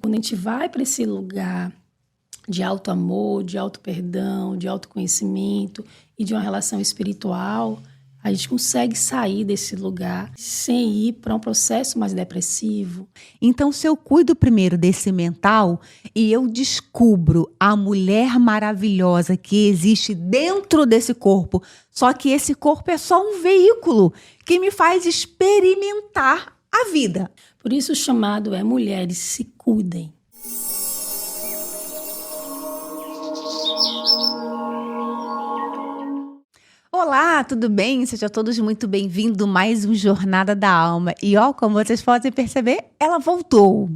Quando a gente vai para esse lugar de auto amor, de auto perdão, de autoconhecimento e de uma relação espiritual, a gente consegue sair desse lugar sem ir para um processo mais depressivo. Então, se eu cuido primeiro desse mental e eu descubro a mulher maravilhosa que existe dentro desse corpo, só que esse corpo é só um veículo que me faz experimentar a vida. Por isso o chamado é mulheres se cuidem. Olá, tudo bem? Sejam todos muito bem-vindos a mais um Jornada da Alma. E como vocês podem perceber, ela voltou.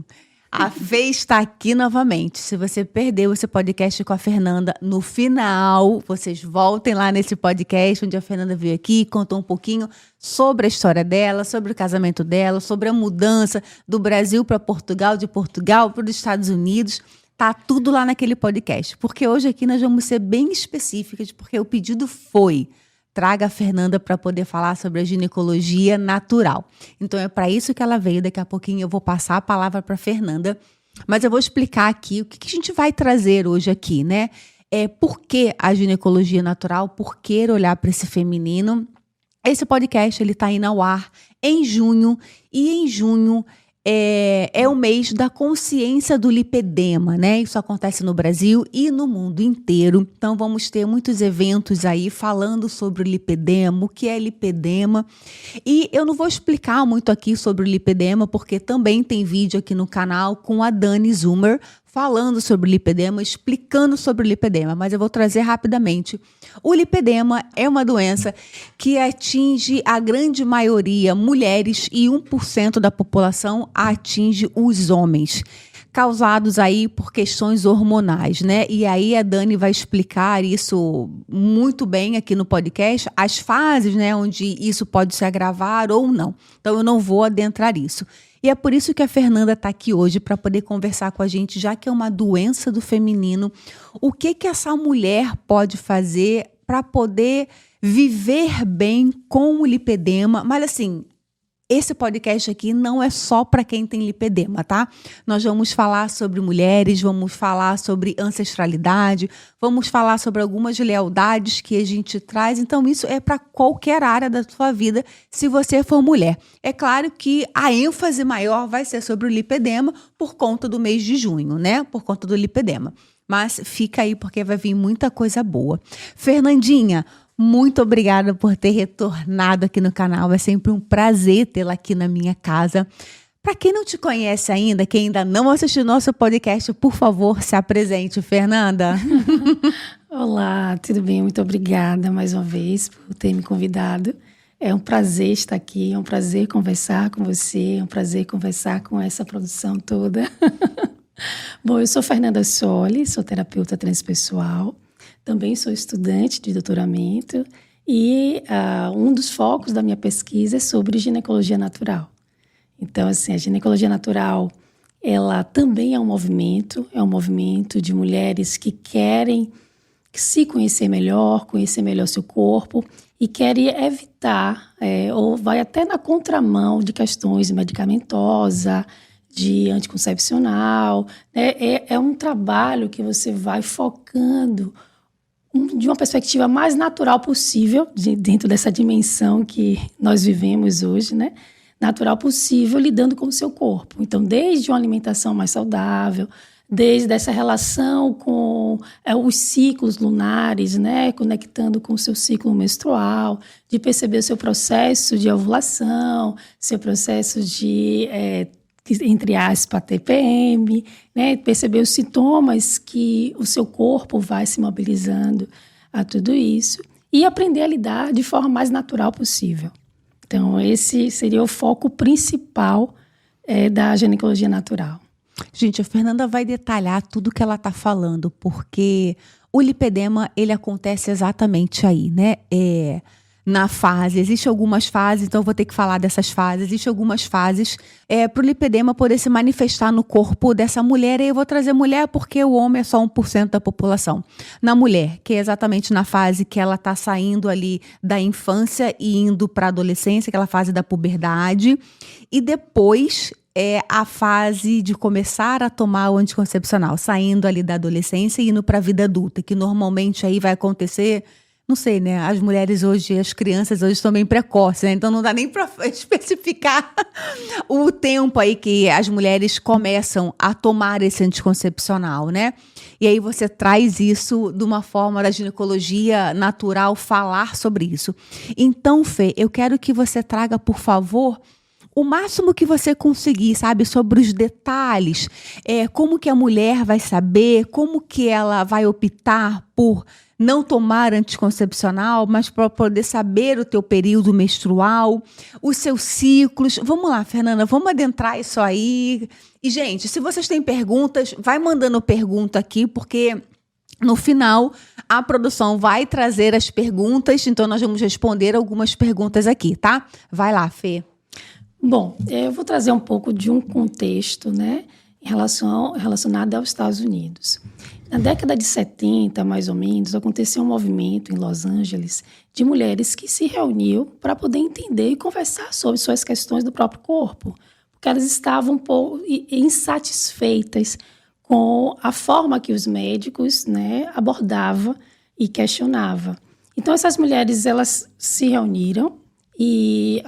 A Fê está aqui novamente. Se você perdeu esse podcast com a Fernanda, no final, vocês voltem lá nesse podcast onde a Fernanda veio aqui e contou um pouquinho sobre a história dela, sobre o casamento dela, sobre a mudança do Brasil para Portugal, de Portugal para os Estados Unidos. Tá tudo lá naquele podcast. Porque hoje aqui nós vamos ser bem específicas, porque o pedido foi: traga a Fernanda para poder falar sobre a ginecologia natural. Então é para isso que ela veio. Daqui a pouquinho eu vou passar a palavra para a Fernanda. Mas eu vou explicar aqui o que a gente vai trazer hoje aqui, né? Por que a ginecologia natural? Por que olhar para esse feminino? Esse podcast ele está indo ao ar em junho. E em junho é o mês da consciência do lipedema, né? Isso acontece no Brasil e no mundo inteiro. Então, vamos ter muitos eventos aí falando sobre o lipedema, o que é lipedema. E eu não vou explicar muito aqui sobre o lipedema, porque também tem vídeo aqui no canal com a Dani Zumer falando sobre o lipedema, explicando sobre o lipedema, mas eu vou trazer rapidamente. O lipedema é uma doença que atinge a grande maioria mulheres e 1% da população atinge os homens, causados aí por questões hormonais, né? E aí a Dani vai explicar isso muito bem aqui no podcast, as fases, né, onde isso pode se agravar ou não. Então eu não vou adentrar isso. E é por isso que a Fernanda está aqui hoje para poder conversar com a gente, já que é uma doença do feminino, o que essa mulher pode fazer para poder viver bem com o lipedema, mas assim, esse podcast aqui não é só para quem tem lipedema, tá? Nós vamos falar sobre mulheres, vamos falar sobre ancestralidade, vamos falar sobre algumas lealdades que a gente traz. Então, isso é para qualquer área da sua vida, se você for mulher. É claro que a ênfase maior vai ser sobre o lipedema por conta do mês de junho, né? Por conta do lipedema. Mas fica aí porque vai vir muita coisa boa. Fernandinha, muito obrigada por ter retornado aqui no canal. É sempre um prazer tê-la aqui na minha casa. Para quem não te conhece ainda, quem ainda não assistiu nosso podcast, por favor, se apresente, Fernanda. Olá, tudo bem? Muito obrigada mais uma vez por ter me convidado. É um prazer estar aqui, é um prazer conversar com você, é um prazer conversar com essa produção toda. Bom, eu sou Fernanda Soli, sou terapeuta transpessoal. Também sou estudante de doutoramento e um dos focos da minha pesquisa é sobre ginecologia natural. Então, assim, a ginecologia natural, ela também é um movimento de mulheres que querem se conhecer melhor seu corpo e querem evitar, ou vai até na contramão de questões medicamentosas, de anticoncepcional, né? É um trabalho que você vai focando de uma perspectiva mais natural possível, dentro dessa dimensão que nós vivemos hoje, né? Natural possível, lidando com o seu corpo. Então, desde uma alimentação mais saudável, desde essa relação com os ciclos lunares, né? Conectando com o seu ciclo menstrual, de perceber o seu processo de ovulação, seu processo de entre aspas, TPM, né? Perceber os sintomas que o seu corpo vai se mobilizando a tudo isso e aprender a lidar de forma mais natural possível. Então, esse seria o foco principal da ginecologia natural. Gente, a Fernanda vai detalhar tudo que ela está falando, porque o lipedema, ele acontece exatamente aí, né? Na fase, existem algumas fases, então eu vou ter que falar dessas fases. Existem algumas fases para o lipedema poder se manifestar no corpo dessa mulher. E eu vou trazer mulher porque o homem é só 1% da população. Na mulher, que é exatamente na fase que ela está saindo ali da infância e indo para a adolescência, aquela fase da puberdade. E depois é a fase de começar a tomar o anticoncepcional, saindo ali da adolescência e indo para a vida adulta, que normalmente aí vai acontecer, não sei, né? As mulheres hoje, as crianças hoje estão bem precoces, né? Então não dá nem para especificar o tempo aí que as mulheres começam a tomar esse anticoncepcional, né? E aí você traz isso de uma forma da ginecologia natural, falar sobre isso. Então, Fê, eu quero que você traga, por favor, o máximo que você conseguir, sabe, sobre os detalhes, como que a mulher vai saber, como que ela vai optar por não tomar anticoncepcional, mas para poder saber o teu período menstrual, os seus ciclos. Vamos lá, Fernanda, vamos adentrar isso aí. E, gente, se vocês têm perguntas, vai mandando pergunta aqui, porque no final a produção vai trazer as perguntas, então nós vamos responder algumas perguntas aqui, tá? Vai lá, Fê. Bom, eu vou trazer um pouco de um contexto, né, relacionado aos Estados Unidos. Na década de 70, mais ou menos, aconteceu um movimento em Los Angeles de mulheres que se reuniam para poder entender e conversar sobre suas questões do próprio corpo, porque elas estavam um pouco insatisfeitas com a forma que os médicos, né, abordavam e questionavam. Então, essas mulheres elas se reuniram e,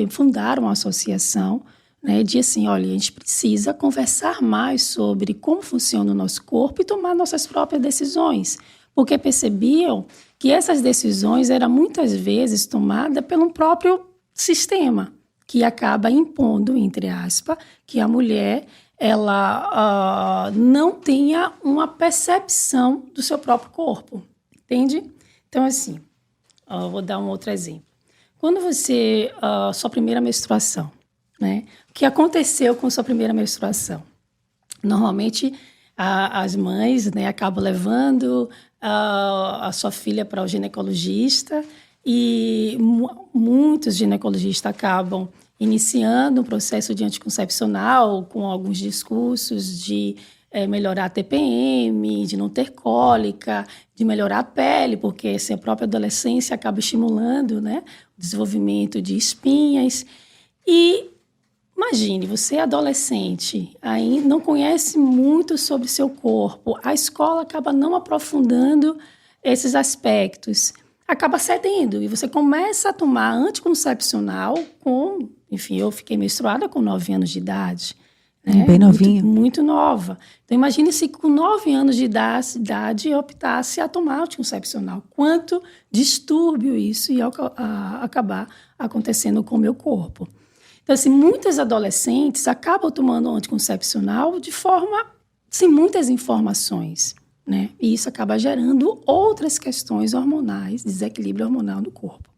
fundaram uma associação, né, de assim, olha, a gente precisa conversar mais sobre como funciona o nosso corpo e tomar nossas próprias decisões, porque percebiam que essas decisões eram muitas vezes tomadas pelo próprio sistema, que acaba impondo, entre aspas, que a mulher ela não tenha uma percepção do seu próprio corpo, entende? Então, assim, vou dar um outro exemplo. Quando você, sua primeira menstruação, né? O que aconteceu com sua primeira menstruação? Normalmente, as mães, né, acabam levando a sua filha para o ginecologista e muitos ginecologistas acabam iniciando um processo de anticoncepcional com alguns discursos de melhorar a TPM, de não ter cólica, de melhorar a pele, porque assim, a própria adolescência acaba estimulando, né, o desenvolvimento de espinhas. E imagine, você é adolescente, aí não conhece muito sobre o seu corpo, a escola acaba não aprofundando esses aspectos, acaba cedendo, e você começa a tomar anticoncepcional enfim, eu fiquei menstruada com 9 anos de idade. Né? Bem novinha. Muito nova. Então, imagine se com 9 anos de idade eu optasse a tomar anticoncepcional. Quanto distúrbio isso ia acabar acontecendo com o meu corpo. Então, assim, muitas adolescentes acabam tomando anticoncepcional de forma sem muitas informações, né? E isso acaba gerando outras questões hormonais, desequilíbrio hormonal no corpo.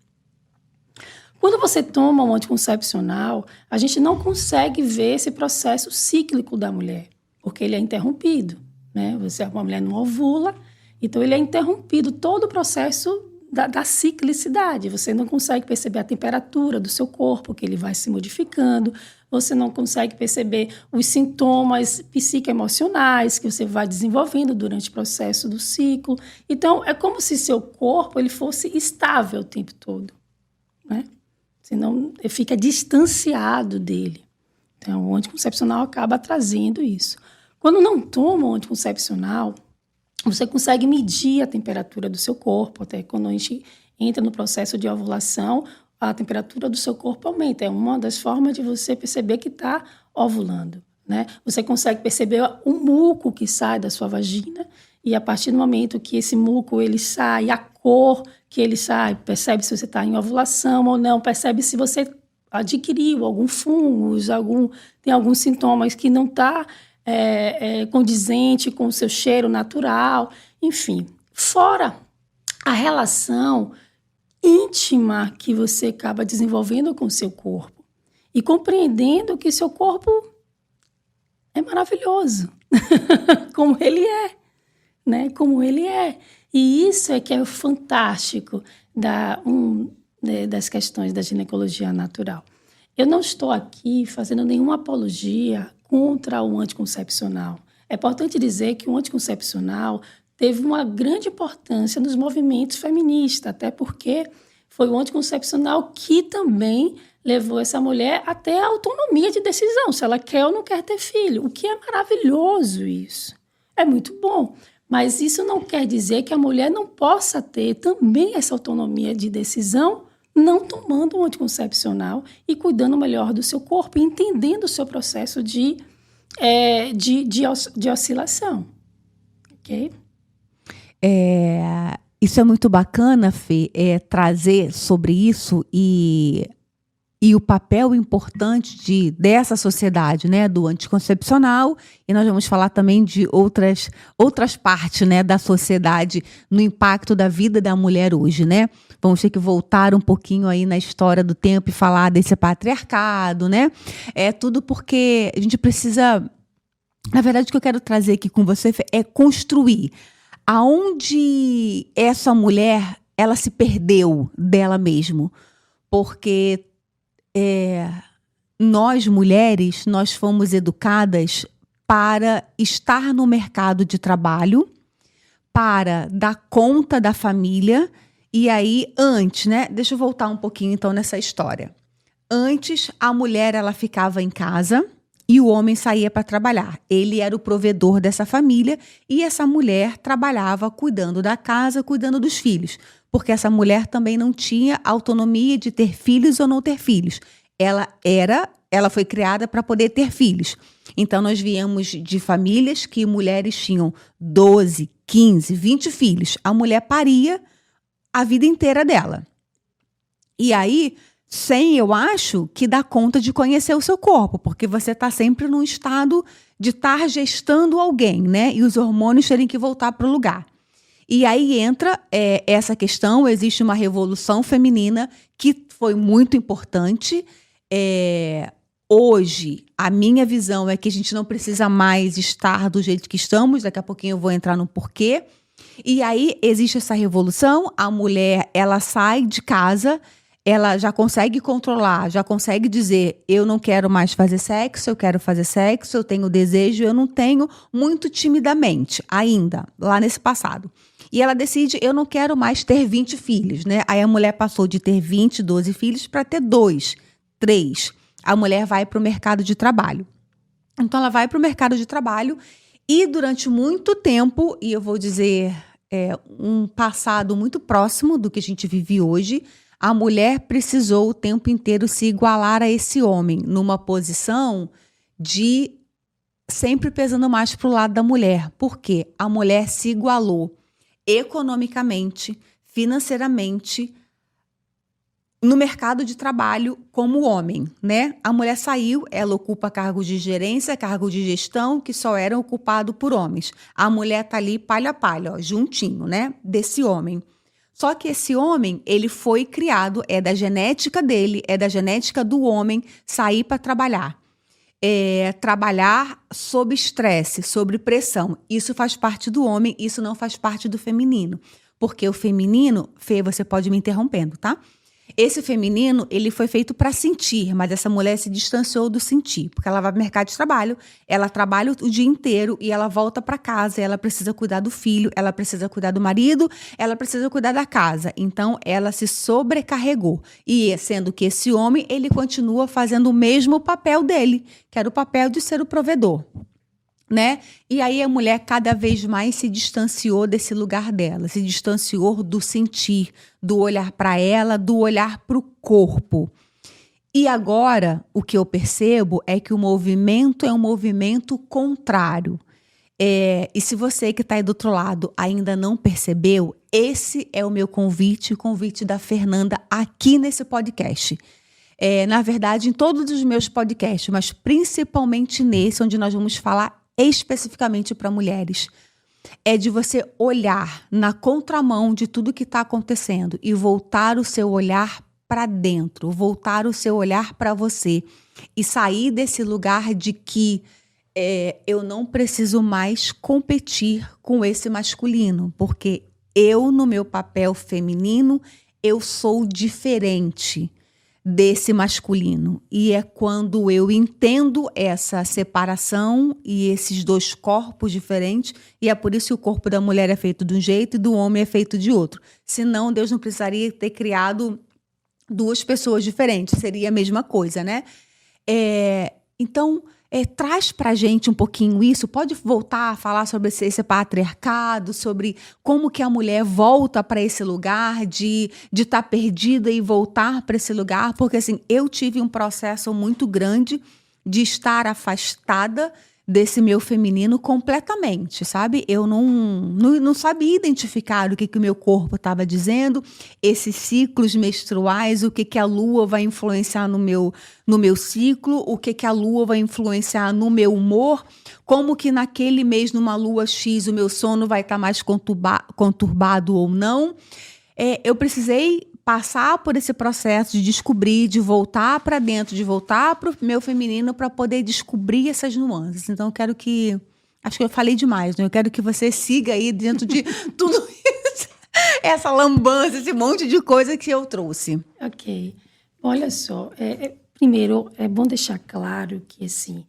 Quando você toma um anticoncepcional, a gente não consegue ver esse processo cíclico da mulher, porque ele é interrompido, né? Uma mulher não ovula, então ele é interrompido todo o processo da ciclicidade. Você não consegue perceber a temperatura do seu corpo, que ele vai se modificando, você não consegue perceber os sintomas psicoemocionais que você vai desenvolvendo durante o processo do ciclo. Então, é como se seu corpo ele fosse estável o tempo todo, né? Senão, ele fica distanciado dele. Então, o anticoncepcional acaba trazendo isso. Quando não toma o anticoncepcional, você consegue medir a temperatura do seu corpo. Até quando a gente entra no processo de ovulação, a temperatura do seu corpo aumenta. É uma das formas de você perceber que está ovulando, né? Você consegue perceber o muco que sai da sua vagina e a partir do momento que esse muco ele sai, a cor que ele sai, percebe se você está em ovulação ou não, percebe se você adquiriu algum fungo, tem alguns sintomas que não está condizente com o seu cheiro natural, enfim. Fora a relação íntima que você acaba desenvolvendo com o seu corpo e compreendendo que seu corpo é maravilhoso, como ele é, né? Como ele é. E isso é que é o fantástico das questões da ginecologia natural. Eu não estou aqui fazendo nenhuma apologia contra o anticoncepcional. É importante dizer que o anticoncepcional teve uma grande importância nos movimentos feministas, até porque foi o anticoncepcional que também levou essa mulher até a autonomia de decisão, se ela quer ou não quer ter filho, o que é maravilhoso isso. É muito bom, mas isso não quer dizer que a mulher não possa ter também essa autonomia de decisão, não tomando um anticoncepcional e cuidando melhor do seu corpo, entendendo o seu processo de oscilação. Ok? Isso é muito bacana, Fê, trazer sobre isso e o papel importante dessa sociedade, né, do anticoncepcional, e nós vamos falar também de outras partes, né, da sociedade no impacto da vida da mulher hoje, né? Vamos ter que voltar um pouquinho aí na história do tempo e falar desse patriarcado, né? É tudo porque a gente precisa... Na verdade, o que eu quero trazer aqui com você é construir aonde essa mulher, ela se perdeu dela mesma. Porque nós, mulheres, nós fomos educadas para estar no mercado de trabalho, para dar conta da família. E aí, antes, né? Deixa eu voltar um pouquinho, então, nessa história. Antes, a mulher, ela ficava em casa e o homem saía para trabalhar. Ele era o provedor dessa família e essa mulher trabalhava cuidando da casa, cuidando dos filhos. Porque essa mulher também não tinha autonomia de ter filhos ou não ter filhos. Ela foi criada para poder ter filhos. Então, nós viemos de famílias que mulheres tinham 12, 15, 20 filhos. A mulher paria a vida inteira dela. E aí, eu acho que dá conta de conhecer o seu corpo, porque você está sempre num estado de estar gestando alguém, né? E os hormônios terem que voltar para o lugar. E aí entra essa questão, existe uma revolução feminina que foi muito importante. Hoje, a minha visão é que a gente não precisa mais estar do jeito que estamos, daqui a pouquinho eu vou entrar no porquê. E aí existe essa revolução, a mulher, ela sai de casa, ela já consegue controlar, já consegue dizer, eu não quero mais fazer sexo, eu quero fazer sexo, eu tenho desejo, eu não tenho, muito timidamente ainda, lá nesse passado. E ela decide, eu não quero mais ter 20 filhos, né? Aí a mulher passou de ter 20, 12 filhos para ter 2, 3. A mulher vai para o mercado de trabalho. Então ela vai para o mercado de trabalho e durante muito tempo, e eu vou dizer um passado muito próximo do que a gente vive hoje, a mulher precisou o tempo inteiro se igualar a esse homem, numa posição de sempre pesando mais para o lado da mulher. Por quê? A mulher se igualou economicamente, financeiramente, no mercado de trabalho como homem, né? A mulher saiu, ela ocupa cargos de gerência, cargo de gestão, que só eram ocupados por homens. A mulher tá ali palho a palho, ó, juntinho, né? Desse homem. Só que esse homem, ele foi criado, é da genética dele, é da genética do homem sair para trabalhar. Trabalhar sob estresse, sob pressão. Isso faz parte do homem, isso não faz parte do feminino. Porque o feminino, Fê, você pode me interrompendo, tá? Esse feminino, ele foi feito para sentir, mas essa mulher se distanciou do sentir, porque ela vai para o mercado de trabalho, ela trabalha o dia inteiro e ela volta para casa, ela precisa cuidar do filho, ela precisa cuidar do marido, ela precisa cuidar da casa. Então, ela se sobrecarregou. E sendo que esse homem, ele continua fazendo o mesmo papel dele, que era o papel de ser o provedor. Né? E aí a mulher cada vez mais se distanciou desse lugar dela, se distanciou do sentir, do olhar para ela, do olhar para o corpo. E agora o que eu percebo é que o movimento é um movimento contrário. E se você que está aí do outro lado ainda não percebeu, esse é o meu convite, o convite da Fernanda aqui nesse podcast. Na verdade, em todos os meus podcasts, mas principalmente nesse, onde nós vamos falar especificamente para mulheres, é de você olhar na contramão de tudo que está acontecendo e voltar o seu olhar para dentro, voltar o seu olhar para você e sair desse lugar de que eu não preciso mais competir com esse masculino, porque eu, no meu papel feminino, eu sou diferente desse masculino. E é quando eu entendo essa separação e esses dois corpos diferentes, e é por isso que o corpo da mulher é feito de um jeito e do homem é feito de outro. Senão, Deus não precisaria ter criado duas pessoas diferentes, seria a mesma coisa, né? Então, traz pra gente um pouquinho isso, pode voltar a falar sobre esse patriarcado, sobre como que a mulher volta para esse lugar de estar perdida e voltar para esse lugar, porque assim, eu tive um processo muito grande de estar afastada desse meu feminino completamente, sabe? Eu não sabia identificar o que o meu corpo estava dizendo, esses ciclos menstruais, o que a lua vai influenciar no meu ciclo, o que a lua vai influenciar no meu humor, como que naquele mês, numa lua X, o meu sono vai estar mais conturbado ou não. Eu precisei passar por esse processo de descobrir, de voltar para dentro, de voltar para o meu feminino para poder descobrir essas nuances. Então, eu quero que... Acho que eu falei demais, né? Eu quero que você siga aí dentro de tudo isso. Essa lambança, esse monte de coisa que eu trouxe. Ok. Olha só, primeiro, é bom deixar claro que, assim,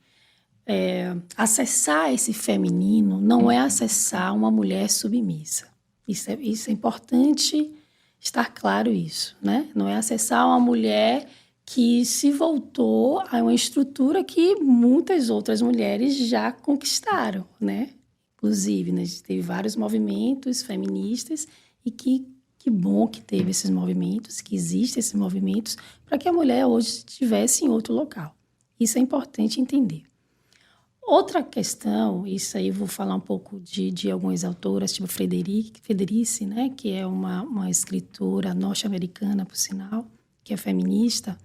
acessar esse feminino não é acessar uma mulher submissa. Isso é importante estar claro isso, né? Não é acessar uma mulher que se voltou a uma estrutura que muitas outras mulheres já conquistaram, né? Inclusive, né? A gente teve vários movimentos feministas e que bom que teve esses movimentos, que existem esses movimentos, para que a mulher hoje estivesse em outro local. Isso é importante entender. Outra questão, isso aí eu vou falar um pouco de algumas autoras, tipo Frederici, né, que é uma escritora norte-americana, por sinal, que é feminista.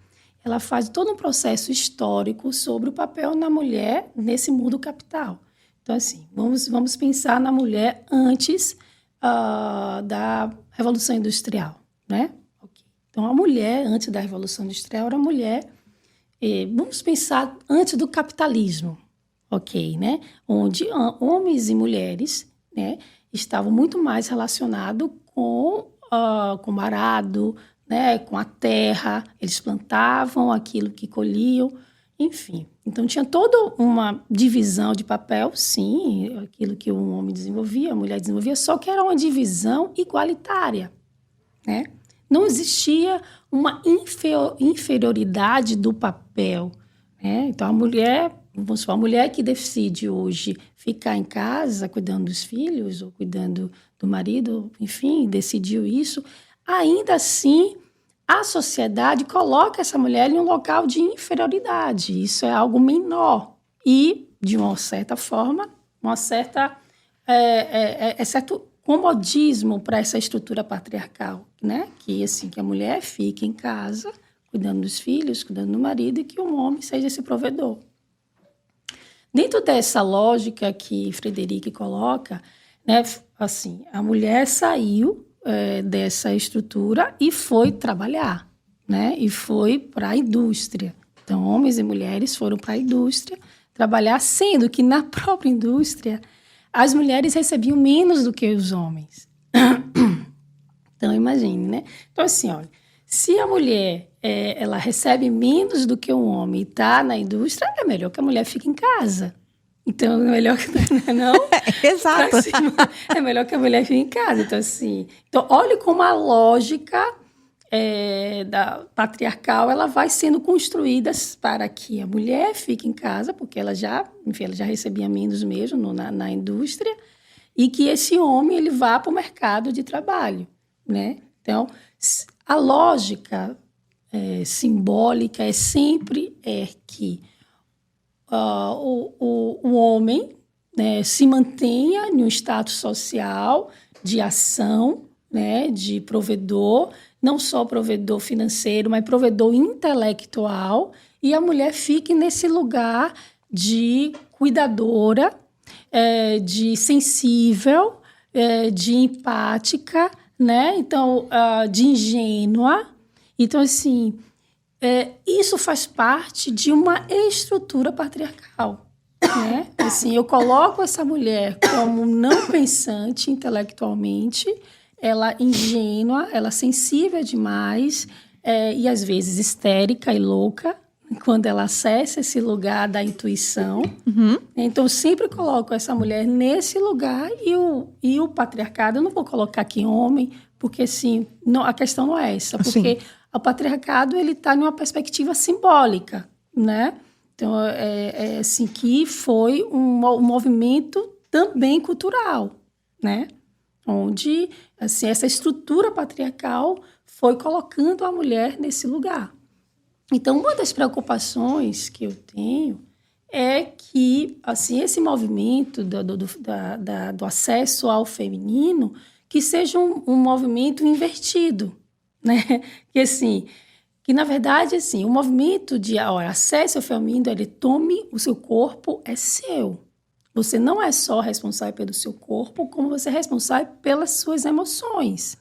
Ela faz todo um processo histórico sobre o papel da mulher nesse mundo capital. Então, assim, vamos pensar na mulher antes da Revolução Industrial, né? Okay. Então, a mulher, antes da Revolução Industrial, era mulher... vamos pensar antes do capitalismo. Ok, né? Onde homens e mulheres, né, estavam muito mais relacionados com o arado, né, com a terra, eles plantavam aquilo que colhiam, enfim. Então, tinha toda uma divisão de papel, sim, aquilo que um homem desenvolvia, a mulher desenvolvia, só que era uma divisão igualitária, né? Não existia uma inferioridade do papel, né? Então, a mulher que decide hoje ficar em casa cuidando dos filhos ou cuidando do marido, enfim, decidiu isso, ainda assim a sociedade coloca essa mulher em um local de inferioridade. Isso é algo menor e, de uma certa forma, certo comodismo para essa estrutura patriarcal, né? Que, assim, que a mulher fique em casa cuidando dos filhos, cuidando do marido e que o homem seja esse provedor. Dentro dessa lógica que Frederic coloca, né, assim, a mulher saiu dessa estrutura e foi trabalhar, né, e foi para a indústria. Então, homens e mulheres foram para a indústria trabalhar, sendo que na própria indústria as mulheres recebiam menos do que os homens. Então, imagine, né? Então, assim, olha, se a mulher ela recebe menos do que um homem e está na indústria, é melhor que a mulher fique em casa. Então, é melhor que... Não? Exato. É melhor que a mulher fique em casa. Então, assim... Então, olhe como a lógica da patriarcal ela vai sendo construída para que a mulher fique em casa, porque ela já recebia menos mesmo na indústria, e que esse homem ele vá para o mercado de trabalho, né? Então, a lógica simbólica sempre que o homem, né, se mantenha em um status social de ação, né, de provedor, não só provedor financeiro, mas provedor intelectual, e a mulher fique nesse lugar de cuidadora, de sensível, de empática, né? Então, de ingênua. Então, assim, isso faz parte de uma estrutura patriarcal, né? Assim, eu coloco essa mulher como não pensante intelectualmente, ela ingênua, ela sensível demais, e às vezes histérica e louca, quando ela acessa esse lugar da intuição. Uhum. Então, eu sempre coloco essa mulher nesse lugar e o patriarcado, eu não vou colocar aqui homem, porque assim, não, a questão não é essa. Porque o patriarcado ele está numa perspectiva simbólica, né? Então, assim, que foi um movimento também cultural, né? Onde, assim, essa estrutura patriarcal foi colocando a mulher nesse lugar. Então, uma das preocupações que eu tenho é que, assim, esse movimento do acesso ao feminino que seja um movimento invertido, né? Que, assim, que, na verdade, assim, o movimento de acesso ao feminino, ele tome o seu corpo, é seu. Você não é só responsável pelo seu corpo, como você é responsável pelas suas emoções,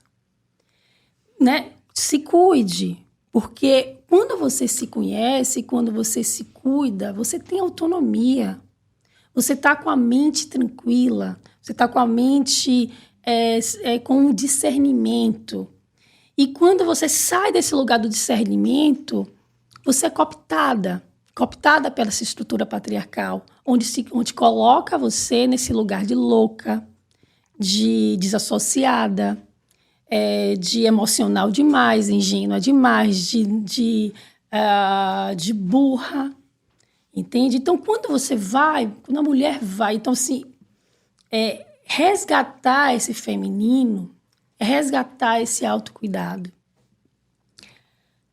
né? Se cuide, porque quando você se conhece, quando você se cuida, você tem autonomia. Você está com a mente tranquila, você está com a mente com discernimento. E quando você sai desse lugar do discernimento, você é cooptada pela essa estrutura patriarcal, onde coloca você nesse lugar de louca, de desassociada, de emocional demais, ingênua demais, de burra, entende? Então, quando a mulher vai, então, assim, resgatar esse feminino, resgatar esse autocuidado.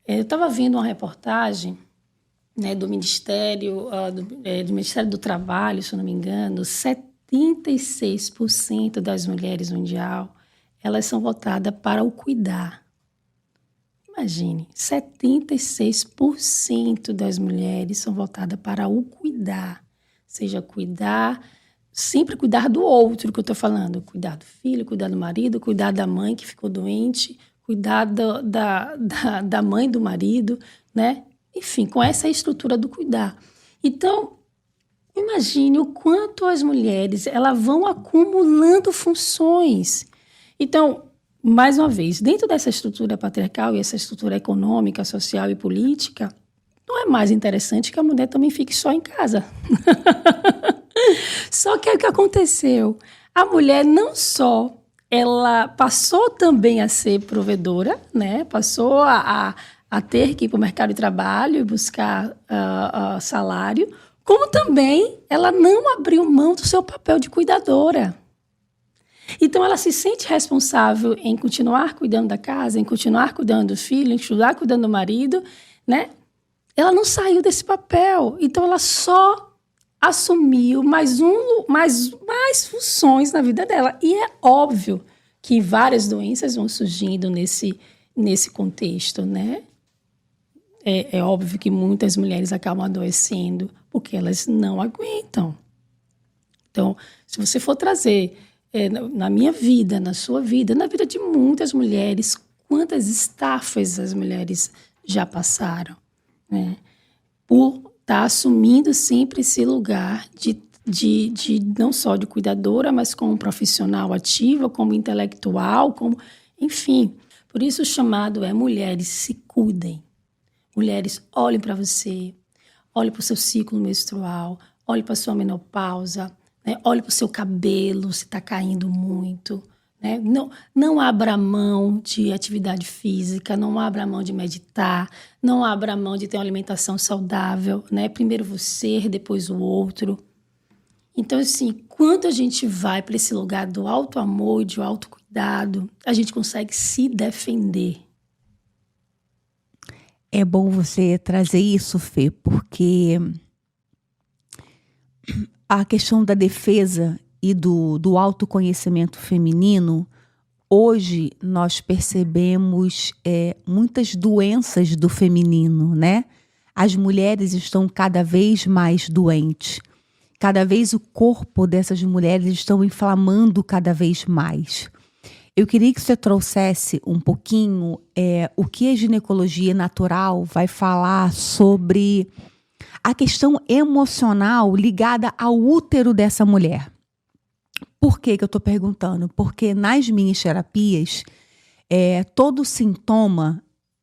Eu estava vendo uma reportagem, né, do Ministério do Trabalho, se eu não me engano, 76% das mulheres mundial, elas são voltadas para o cuidar. Imagine, 76% das mulheres são voltadas para o cuidar. Seja cuidar, sempre cuidar do outro, que eu estou falando. Cuidar do filho, cuidar do marido, cuidar da mãe que ficou doente, cuidar da mãe do marido, né? Enfim, com essa estrutura do cuidar. Então, imagine o quanto as mulheres elas vão acumulando funções. Então, mais uma vez, dentro dessa estrutura patriarcal e essa estrutura econômica, social e política, não é mais interessante que a mulher também fique só em casa. Só que o que aconteceu? A mulher não só, ela passou também a ser provedora, né? Passou a ter que ir para o mercado de trabalho e buscar salário, como também ela não abriu mão do seu papel de cuidadora. Então, ela se sente responsável em continuar cuidando da casa, em continuar cuidando do filho, em continuar cuidando do marido, né? Ela não saiu desse papel. Então, ela só assumiu mais funções na vida dela. E é óbvio que várias doenças vão surgindo nesse contexto, né? É óbvio que muitas mulheres acabam adoecendo porque elas não aguentam. Então, se você for trazer na minha vida, na sua vida, na vida de muitas mulheres, quantas estafas as mulheres já passaram, né? Por estar assumindo sempre esse lugar de não só de cuidadora, mas como profissional ativa, como intelectual, enfim. Por isso o chamado é: mulheres, se cuidem. Mulheres, olhem para você, olhem para o seu ciclo menstrual, olhem para a sua menopausa, né? Olhe para o seu cabelo, se está caindo muito, né? Não abra mão de atividade física, não abra mão de meditar, não abra mão de ter uma alimentação saudável, né? Primeiro você, depois o outro. Então, assim, quando a gente vai para esse lugar do autoamor e do autocuidado, a gente consegue se defender. É bom você trazer isso, Fê, porque a questão da defesa e do autoconhecimento feminino, hoje nós percebemos muitas doenças do feminino, né? As mulheres estão cada vez mais doentes. Cada vez o corpo dessas mulheres estão inflamando cada vez mais. Eu queria que você trouxesse um pouquinho o que a ginecologia natural vai falar sobre a questão emocional ligada ao útero dessa mulher. Por que eu estou perguntando? Porque nas minhas terapias, todo sintoma,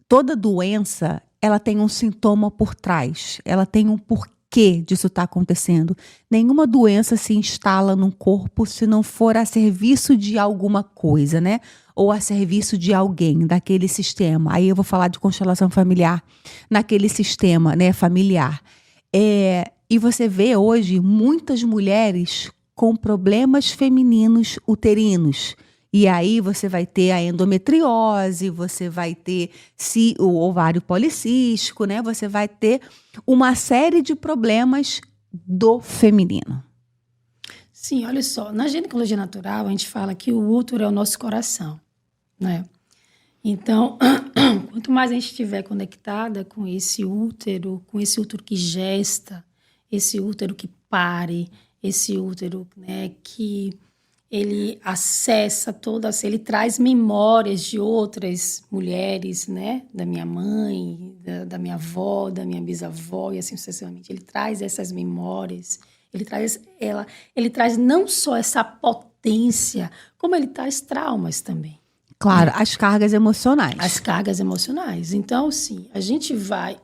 toda doença, ela tem um sintoma por trás. Ela tem um porquê porquê disso está acontecendo. Nenhuma doença se instala num corpo se não for a serviço de alguma coisa, né? Ou a serviço de alguém, daquele sistema. Aí eu vou falar de constelação familiar, naquele sistema, né, familiar. E você vê hoje muitas mulheres com problemas femininos uterinos. E aí você vai ter a endometriose, você vai ter o ovário policístico, né? Você vai ter uma série de problemas do feminino. Sim, olha só, na ginecologia natural a gente fala que o útero é o nosso coração, né? Então, quanto mais a gente estiver conectada com esse útero que gesta, esse útero que pare, esse útero, né, que ele acessa ele traz memórias de outras mulheres, né, da minha mãe, da minha avó, da minha bisavó e assim sucessivamente. Ele traz essas memórias, ele traz não só essa potência, como ele traz traumas também. Claro, as cargas emocionais. As cargas emocionais. Então, sim, a gente vai...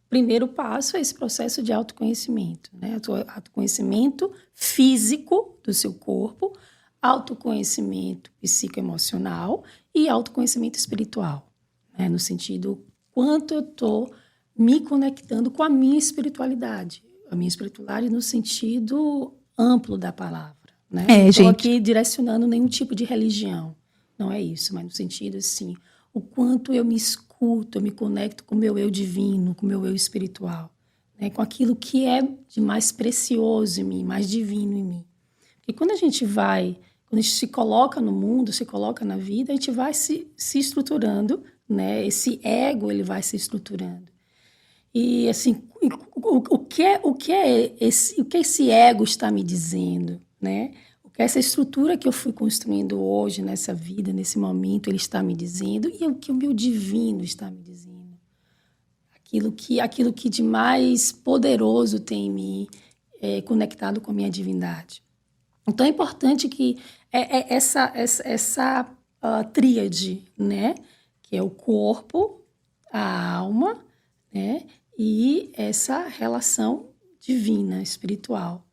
primeiro passo é esse processo de autoconhecimento, né? Autoconhecimento físico do seu corpo, autoconhecimento psicoemocional e autoconhecimento espiritual, né? No sentido, quanto eu estou me conectando com a minha espiritualidade. A minha espiritualidade no sentido amplo da palavra, né? Não estou aqui direcionando nenhum tipo de religião. Não é isso, mas no sentido, assim, o quanto eu me escuto, eu me conecto com o meu eu divino, com o meu eu espiritual, né? Com aquilo que é de mais precioso em mim, mais divino em mim. Porque quando a gente se coloca no mundo, se coloca na vida, a gente vai se estruturando, né? Esse ego, ele vai se estruturando. E, assim, o que esse ego está me dizendo, né? Essa estrutura que eu fui construindo hoje, nessa vida, nesse momento, ele está me dizendo, e o que o meu divino está me dizendo. Aquilo que de mais poderoso tem em mim, conectado com a minha divindade. Então, é importante que essa tríade, né? Que é o corpo, a alma, né? E essa relação divina, espiritual.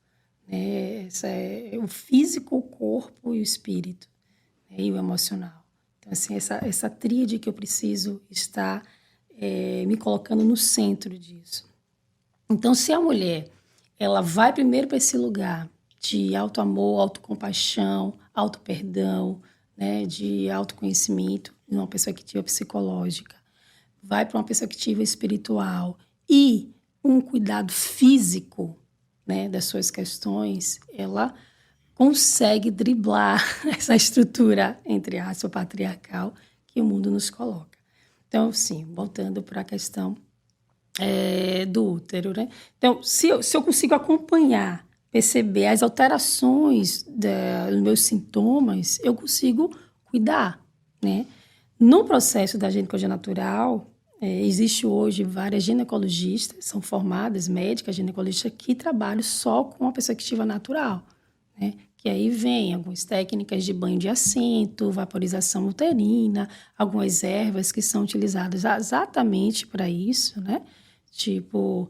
Essa é o físico, o corpo e o espírito, né, e o emocional. Então, assim, essa tríade que eu preciso estar me colocando no centro disso. Então, se a mulher ela vai primeiro para esse lugar de autoamor, autocompaixão, autoperdão, né, de autoconhecimento, numa perspectiva psicológica, vai para uma perspectiva espiritual e um cuidado físico, né, das suas questões, ela consegue driblar essa estrutura, entre aspas, patriarcal que o mundo nos coloca. Então, sim, voltando para a questão do útero, né? Então, se eu consigo acompanhar, perceber as alterações dos meus sintomas, eu consigo cuidar, né? No processo da ginecologia natural, existe hoje várias ginecologistas, são formadas, médicas, ginecologistas, que trabalham só com a perspectiva natural, né? Que aí vem algumas técnicas de banho de assento, vaporização uterina, algumas ervas que são utilizadas exatamente para isso, né? Tipo,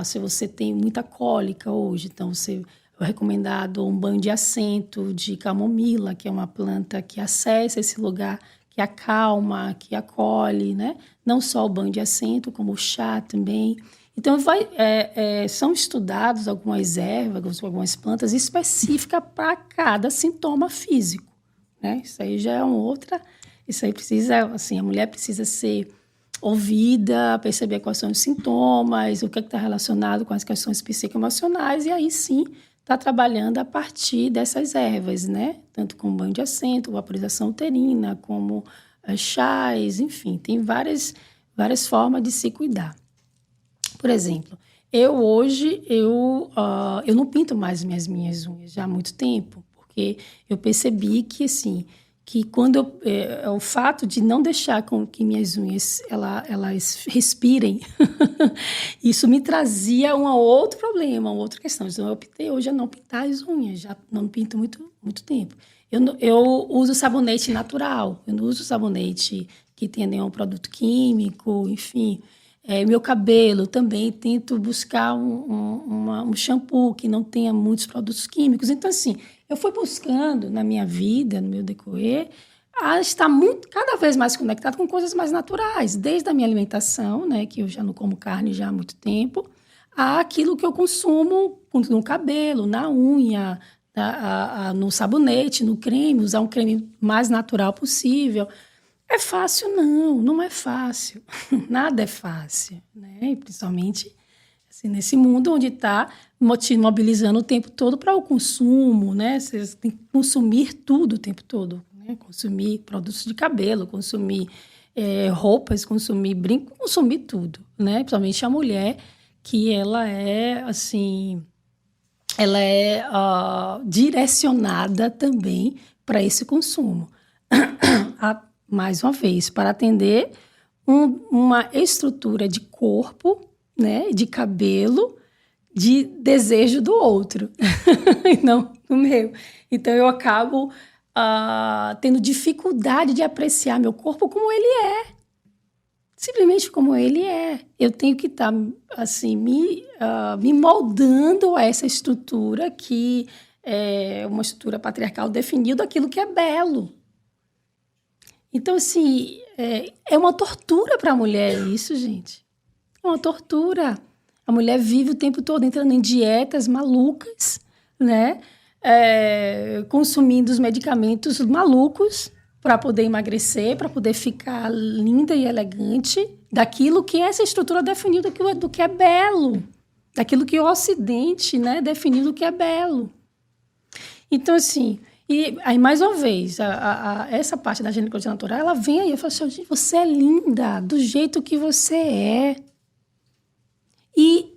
se você tem muita cólica hoje, então é recomendado um banho de assento de camomila, que é uma planta que acessa esse lugar, que acalma, que acolhe, né? Não só o banho de assento, como o chá também. Então, são estudados algumas ervas, algumas plantas específicas para cada sintoma físico, né? Isso aí já é isso aí precisa, assim, a mulher precisa ser ouvida, perceber quais são os sintomas, o que está relacionado com as questões psicoemocionais, e aí sim está trabalhando a partir dessas ervas, né? Tanto com banho de assento, vaporização uterina, como chás, enfim, tem várias formas de se cuidar. Por exemplo, hoje eu não pinto mais minhas unhas já há muito tempo, porque eu percebi que, assim, que quando o fato de não deixar com que minhas unhas elas respirem, isso me trazia um outro problema, uma outra questão. Então, eu optei hoje a não pintar as unhas, já não pinto muito tempo. Eu uso sabonete natural, eu não uso sabonete que tenha nenhum produto químico, enfim. Meu cabelo também, tento buscar um shampoo que não tenha muitos produtos químicos. Então, assim, eu fui buscando na minha vida, no meu decorrer, a estar cada vez mais conectado com coisas mais naturais, desde a minha alimentação, né, que eu já não como carne já há muito tempo, àquilo que eu consumo no cabelo, na unha, no sabonete, no creme, usar um creme mais natural possível. É fácil? Não é fácil. Nada é fácil, né? E principalmente assim, nesse mundo onde está te mobilizando o tempo todo para o consumo, né? Você tem que consumir tudo o tempo todo, né? Consumir produtos de cabelo, consumir roupas, consumir brinco, consumir tudo, né? Principalmente a mulher, que ela é, assim, direcionada também para esse consumo. Mais uma vez, para atender uma estrutura de corpo, né, de cabelo, de desejo do outro, e não do meu. Então, eu acabo tendo dificuldade de apreciar meu corpo como ele é. Simplesmente como ele é. Eu tenho que estar, assim, me moldando a essa estrutura que é uma estrutura patriarcal definiu daquilo que é belo. Então, assim, é uma tortura para a mulher isso, gente. É uma tortura. A mulher vive o tempo todo entrando em dietas malucas, né? Consumindo os medicamentos malucos para poder emagrecer, para poder ficar linda e elegante, daquilo que essa estrutura definiu do que é belo, daquilo que o Ocidente, né, definiu do que é belo. Então, assim... E aí, mais uma vez, essa parte da ginecologia natural, ela vem aí e fala assim, você é linda do jeito que você é. E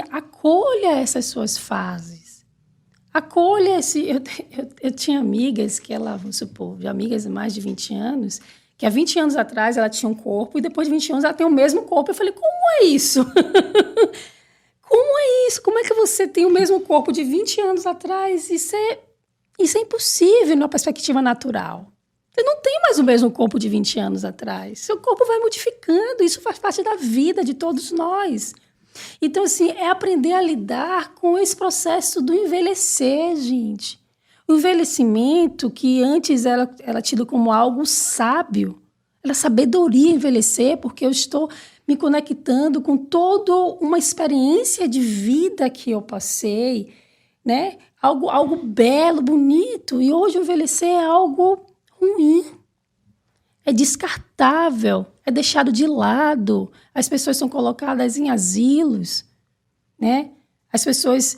acolha essas suas fases. Acolha esse... Eu tinha amigas que vamos supor, de amigas de mais de 20 anos, que há 20 anos atrás ela tinha um corpo e depois de 20 anos ela tem o mesmo corpo. Eu falei, como é isso? Como é isso? Como é que você tem o mesmo corpo de 20 anos atrás? Isso é impossível numa perspectiva natural. Você não tem mais o mesmo corpo de 20 anos atrás. Seu corpo vai modificando, isso faz parte da vida de todos nós. Então, assim, é aprender a lidar com esse processo do envelhecer, gente. O envelhecimento, que antes era tido como algo sábio, era sabedoria envelhecer, porque eu estou me conectando com toda uma experiência de vida que eu passei, né? Algo belo, bonito. E hoje envelhecer é algo ruim. É descartável, é deixado de lado. As pessoas são colocadas em asilos, né? As pessoas,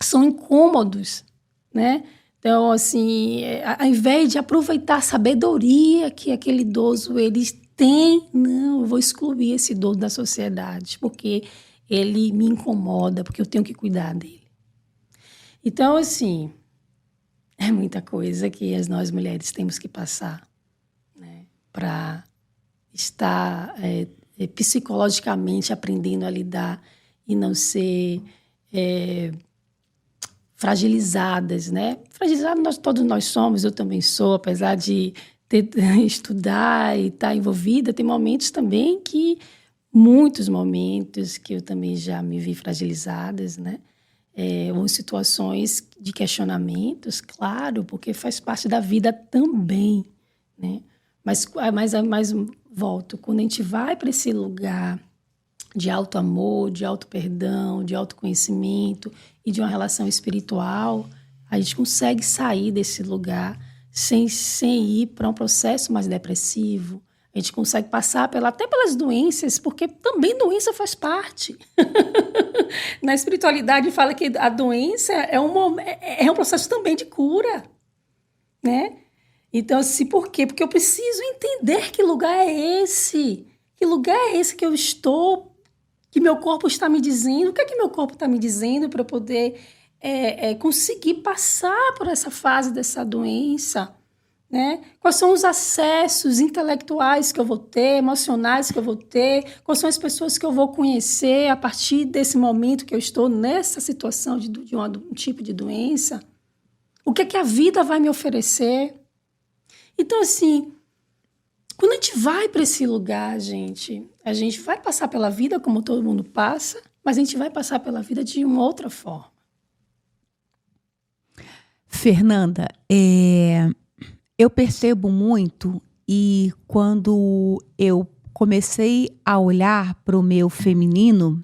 são incômodos, né? Então, assim, ao invés de aproveitar a sabedoria que aquele idoso ele tem, não, eu vou excluir esse idoso da sociedade, porque ele me incomoda, porque eu tenho que cuidar dele. Então, assim, é muita coisa que nós mulheres temos que passar, né, para estar psicologicamente aprendendo a lidar e não ser fragilizadas, né? Fragilizadas todos nós somos, eu também sou, apesar de estudar e estar envolvida, tem muitos momentos que eu também já me vi fragilizadas, né? Ou situações de questionamentos, claro, porque faz parte da vida também, né? Mas volto, quando a gente vai para esse lugar de auto-amor, de auto-perdão, de autoconhecimento e de uma relação espiritual, a gente consegue sair desse lugar sem ir para um processo mais depressivo. A gente consegue passar até pelas doenças, porque também doença faz parte. Na espiritualidade fala que a doença é um processo também de cura, né? Então, assim, por quê? Porque eu preciso entender que lugar é esse. Que lugar é esse que eu estou, que meu corpo está me dizendo. O que é que meu corpo está me dizendo para eu poder conseguir passar por essa fase dessa doença? Né? Quais são os acessos intelectuais que eu vou ter, emocionais que eu vou ter, quais são as pessoas que eu vou conhecer a partir desse momento que eu estou nessa situação de um tipo de doença, o que é que a vida vai me oferecer. Então, assim, quando a gente vai para esse lugar, gente, a gente vai passar pela vida como todo mundo passa, mas a gente vai passar pela vida de uma outra forma. Fernanda, eu percebo muito, e quando eu comecei a olhar para o meu feminino,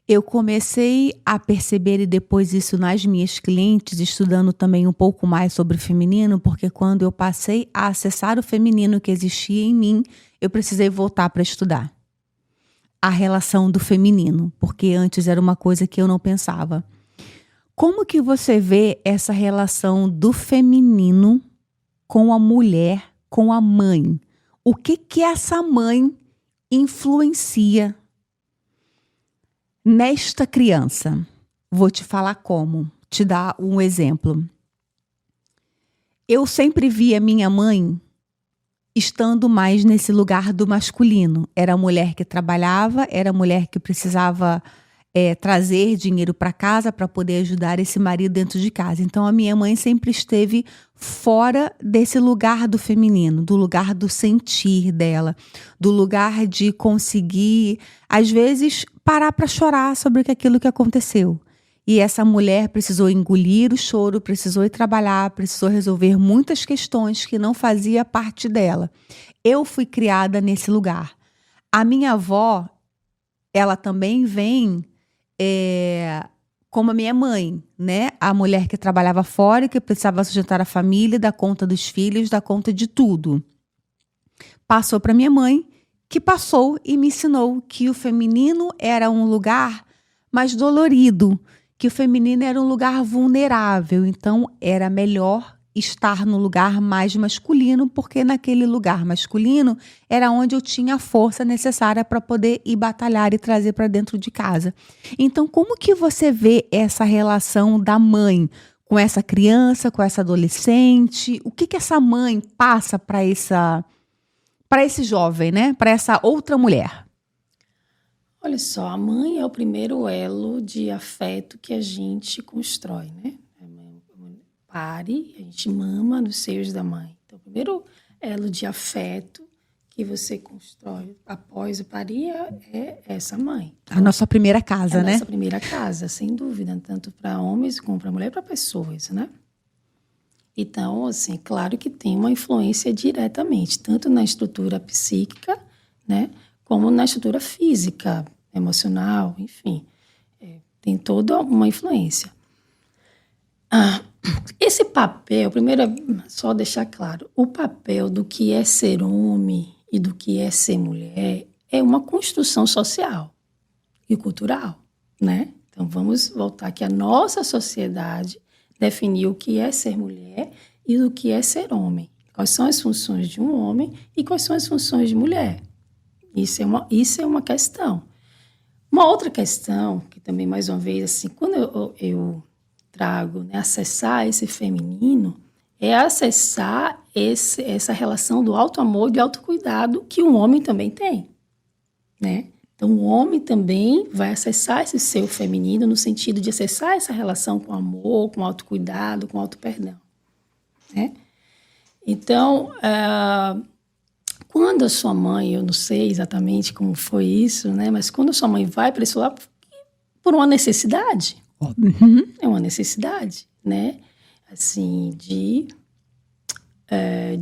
eu comecei a perceber, e depois isso nas minhas clientes, estudando também um pouco mais sobre o feminino, porque quando eu passei a acessar o feminino que existia em mim, eu precisei voltar para estudar a relação do feminino, porque antes era uma coisa que eu não pensava. Como que você vê essa relação do feminino com a mulher, com a mãe? O que essa mãe influencia nesta criança? Vou te falar como. Te dar um exemplo. Eu sempre vi a minha mãe estando mais nesse lugar do masculino. Era a mulher que trabalhava, era a mulher que precisava trazer dinheiro para casa para poder ajudar esse marido dentro de casa. Então, a minha mãe sempre esteve fora desse lugar do feminino, do lugar do sentir dela, do lugar de conseguir, às vezes, parar para chorar sobre aquilo que aconteceu. E essa mulher precisou engolir o choro, precisou ir trabalhar, precisou resolver muitas questões que não fazia parte dela. Eu fui criada nesse lugar. A minha avó, ela também vem como a minha mãe, né? A mulher que trabalhava fora e que precisava sustentar a família, dar conta dos filhos, dar conta de tudo. Passou para minha mãe, que passou e me ensinou que o feminino era um lugar mais dolorido, que o feminino era um lugar vulnerável. Então, era melhor estar no lugar mais masculino, porque naquele lugar masculino era onde eu tinha a força necessária para poder ir batalhar e trazer para dentro de casa. Então, como que você vê essa relação da mãe com essa criança, com essa adolescente? O que essa mãe passa para esse jovem, né? Para essa outra mulher? Olha só, a mãe é o primeiro elo de afeto que a gente constrói, né? Pare, a gente mama nos seios da mãe. Então, o primeiro elo de afeto que você constrói após o parir é essa mãe. Então, a nossa primeira casa, né? A nossa primeira casa, sem dúvida, tanto para homens como para mulher e para pessoas, né? Então, assim, claro que tem uma influência diretamente, tanto na estrutura psíquica, né, como na estrutura física, emocional, enfim. Tem toda uma influência. Esse papel, primeiro é só deixar claro, o papel do que é ser homem e do que é ser mulher é uma construção social e cultural, né? Então, vamos voltar aqui. A nossa sociedade definiu o que é ser mulher e o que é ser homem. Quais são as funções de um homem e quais são as funções de mulher. Isso é uma questão. Uma outra questão, que também, mais uma vez, assim, quando eu trago, né, acessar esse feminino, é acessar essa relação do auto-amor e do autocuidado que um homem também tem, né? Então, o homem também vai acessar esse seu feminino no sentido de acessar essa relação com amor, com autocuidado, com auto-perdão, né? Então, quando a sua mãe, eu não sei exatamente como foi isso, né? Mas quando a sua mãe vai para esse lado, por uma necessidade, é uma necessidade, né? Assim, de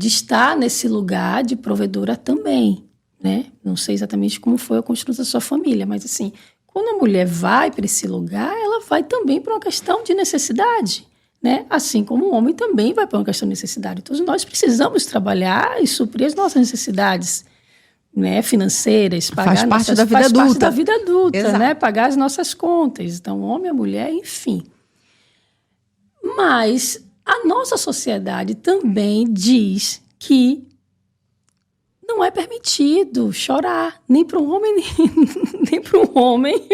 estar nesse lugar de provedora também, né? Não sei exatamente como foi a construção da sua família, mas assim, quando a mulher vai para esse lugar, ela vai também por uma questão de necessidade, né? Assim como o homem também vai por uma questão de necessidade. Então, nós precisamos trabalhar e suprir as nossas necessidades, né, financeiras, faz parte da vida adulta, Exato. Né? Pagar as nossas contas. Então, homem, a mulher, enfim. Mas a nossa sociedade também diz que não é permitido chorar, nem para um homem, nem para um homem,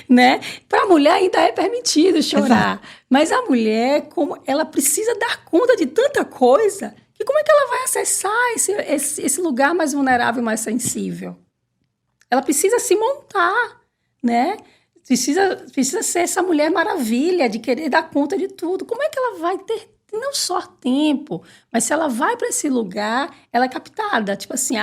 né? Para a mulher ainda é permitido chorar. Exato. Mas a mulher, como ela precisa dar conta de tanta coisa, que como é que ela vai acessar esse lugar mais vulnerável, mais sensível? Ela precisa se montar, né? Precisa ser essa mulher maravilha de querer dar conta de tudo. Como é que ela vai ter não só tempo, mas se ela vai para esse lugar, ela é captada. Tipo assim,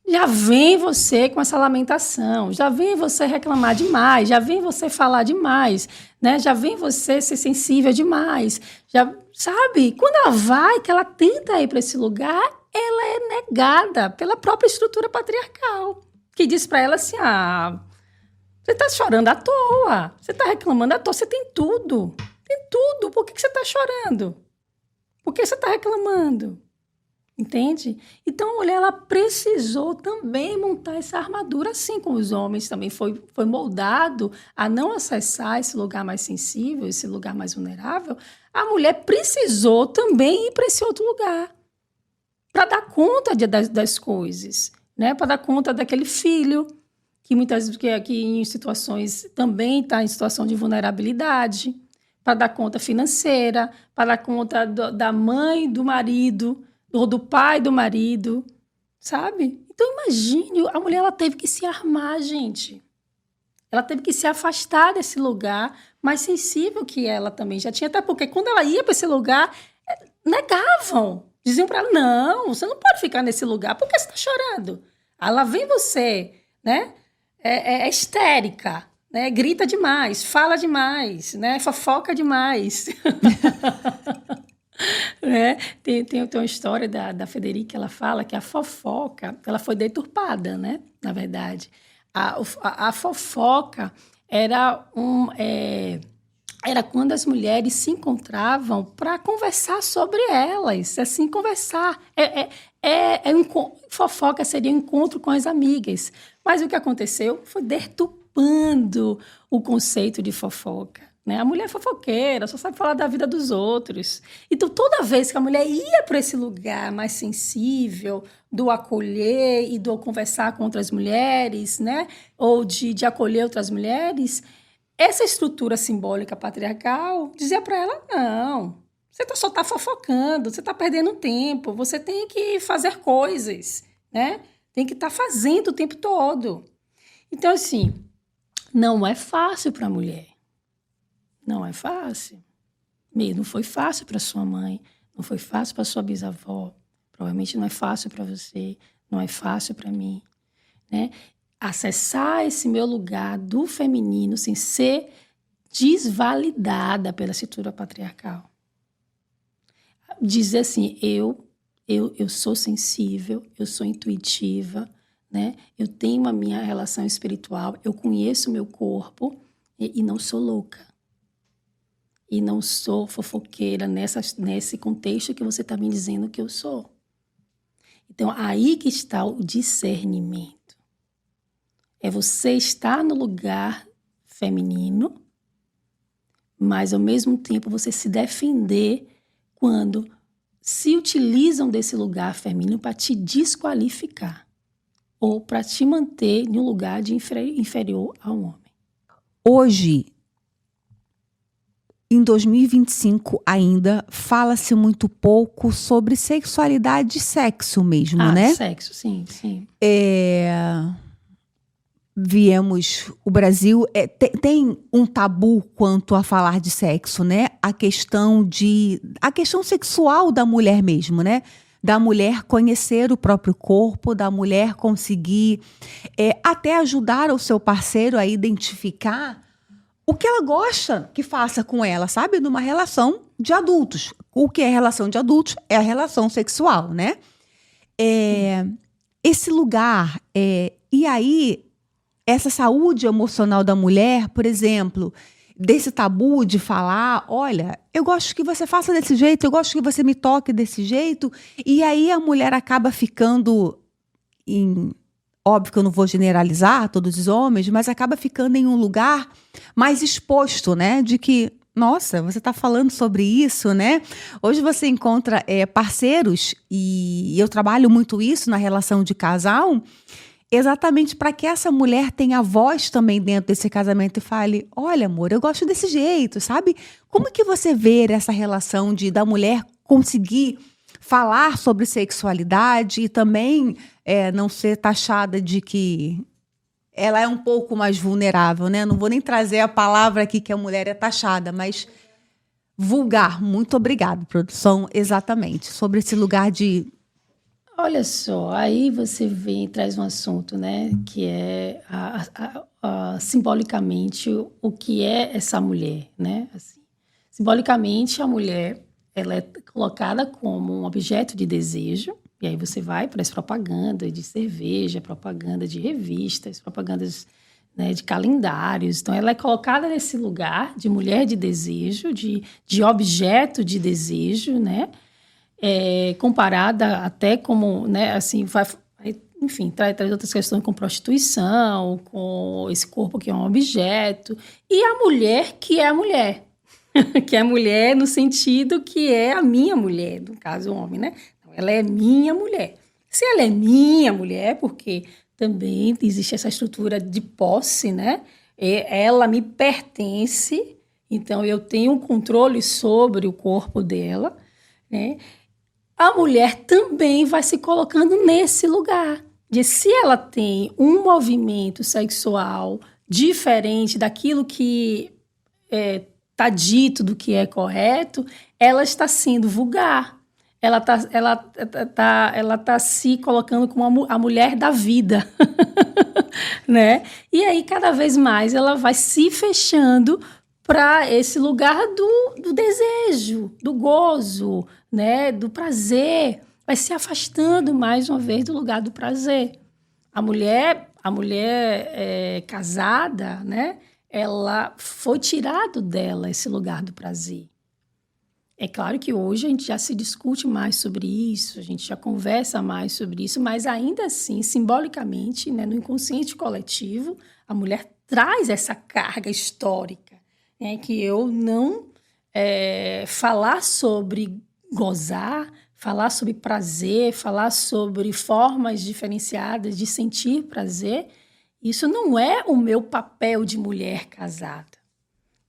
já vem você com essa lamentação, já vem você reclamar demais, já vem você falar demais, né? Já vem você ser sensível demais, já sabe? Quando ela vai, que ela tenta ir para esse lugar, ela é negada pela própria estrutura patriarcal, que diz para ela assim, você está chorando à toa, você está reclamando à toa, você tem tudo, por que você está chorando? Por que você está reclamando? Entende? Então, a mulher, ela precisou também montar essa armadura, assim como os homens também foi moldado a não acessar esse lugar mais sensível, esse lugar mais vulnerável. A mulher precisou também ir para esse outro lugar, para dar conta das coisas, né? Para dar conta daquele filho, que muitas vezes que em situações também está em situação de vulnerabilidade, para dar conta financeira, para dar conta da mãe do marido, ou do pai do marido, sabe? Então, imagine, a mulher ela teve que se armar, gente. Ela teve que se afastar desse lugar mais sensível que ela também já tinha. Até porque quando ela ia para esse lugar, negavam. Diziam para ela, não, você não pode ficar nesse lugar. Por que você está chorando? Aí lá vem você, né? É histérica, né? Grita demais, fala demais, né? Fofoca demais. Né? Tem uma história da Federica, ela fala que a fofoca ela foi deturpada, né? Na verdade. A fofoca era quando as mulheres se encontravam para conversar sobre elas, assim, conversar. Fofoca seria um encontro com as amigas. Mas o que aconteceu foi deturpando o conceito de fofoca. Né? A mulher é fofoqueira, só sabe falar da vida dos outros. Então, toda vez que a mulher ia para esse lugar mais sensível, do acolher e do conversar com outras mulheres, né? Ou de acolher outras mulheres, essa estrutura simbólica patriarcal dizia para ela, não, você só está fofocando, você está perdendo tempo, você tem que fazer coisas, né? Tem que estar fazendo o tempo todo. Então, assim, não é fácil para a mulher. Não é fácil. Não foi fácil para sua mãe, não foi fácil para sua bisavó, provavelmente não é fácil para você, não é fácil para mim, né? Acessar esse meu lugar do feminino sem ser desvalidada pela estrutura patriarcal. Dizer assim, eu sou sensível, eu sou intuitiva, né? Eu tenho a minha relação espiritual, eu conheço o meu corpo e não sou louca. E não sou fofoqueira nesse contexto que você está me dizendo que eu sou. Então, aí que está o discernimento. É você estar no lugar feminino, mas, ao mesmo tempo, você se defender quando se utilizam desse lugar feminino para te desqualificar ou para te manter em um lugar de inferior ao homem. Hoje, em 2025 ainda, fala-se muito pouco sobre sexualidade e sexo mesmo, né? Sexo, sim. O Brasil tem um tabu quanto a falar de sexo, né? A questão sexual da mulher mesmo, né? Da mulher conhecer o próprio corpo, da mulher conseguir até ajudar o seu parceiro a identificar o que ela gosta que faça com ela, sabe? Numa relação de adultos. O que é relação de adultos? É a relação sexual, né? Esse lugar. E aí, essa saúde emocional da mulher, por exemplo, desse tabu de falar, olha, eu gosto que você faça desse jeito, eu gosto que você me toque desse jeito. E aí a mulher acaba ficando óbvio que eu não vou generalizar todos os homens, mas acaba ficando em um lugar mais exposto, né? De que, nossa, você está falando sobre isso, né? Hoje você encontra parceiros, e eu trabalho muito isso na relação de casal, exatamente para que essa mulher tenha voz também dentro desse casamento e fale, olha, amor, eu gosto desse jeito, sabe? Como que você vê essa relação da mulher conseguir falar sobre sexualidade e também não ser taxada de que ela é um pouco mais vulnerável, né? Não vou nem trazer a palavra aqui que a mulher é taxada, mas vulgar. Muito obrigado, produção. Exatamente. Sobre esse lugar de... Olha só, aí você vem e traz um assunto, né, que é simbolicamente o que é essa mulher, né? Assim, simbolicamente, a mulher ela é colocada como um objeto de desejo, e aí você vai para as propagandas de cerveja, propaganda de revistas, propagandas, né, de calendários. Então, ela é colocada nesse lugar de mulher de desejo, de objeto de desejo, né? Comparada até como, né, assim, enfim, traz outras questões com prostituição, com esse corpo que é um objeto, e a mulher que é a mulher, que é a mulher no sentido que é a minha mulher, no caso o homem, né? Então, ela é minha mulher. Se ela é minha mulher, porque também existe essa estrutura de posse, né? Ela me pertence, então eu tenho um controle sobre o corpo dela, né? A mulher também vai se colocando nesse lugar de se ela tem um movimento sexual diferente daquilo que está dito do que é correto, ela está sendo vulgar. Ela tá se colocando como a mulher da vida, né? E aí, cada vez mais, ela vai se fechando para esse lugar do desejo, do gozo, né? Do prazer. Vai se afastando, mais uma vez, do lugar do prazer. A mulher casada, né? Ela foi tirado dela esse lugar do prazer. É claro que hoje a gente já se discute mais sobre isso, a gente já conversa mais sobre isso, mas ainda assim, simbolicamente, né, no inconsciente coletivo, a mulher traz essa carga histórica, né, que eu não falar sobre gozar, falar sobre prazer, falar sobre formas diferenciadas de sentir prazer, isso não é o meu papel de mulher casada.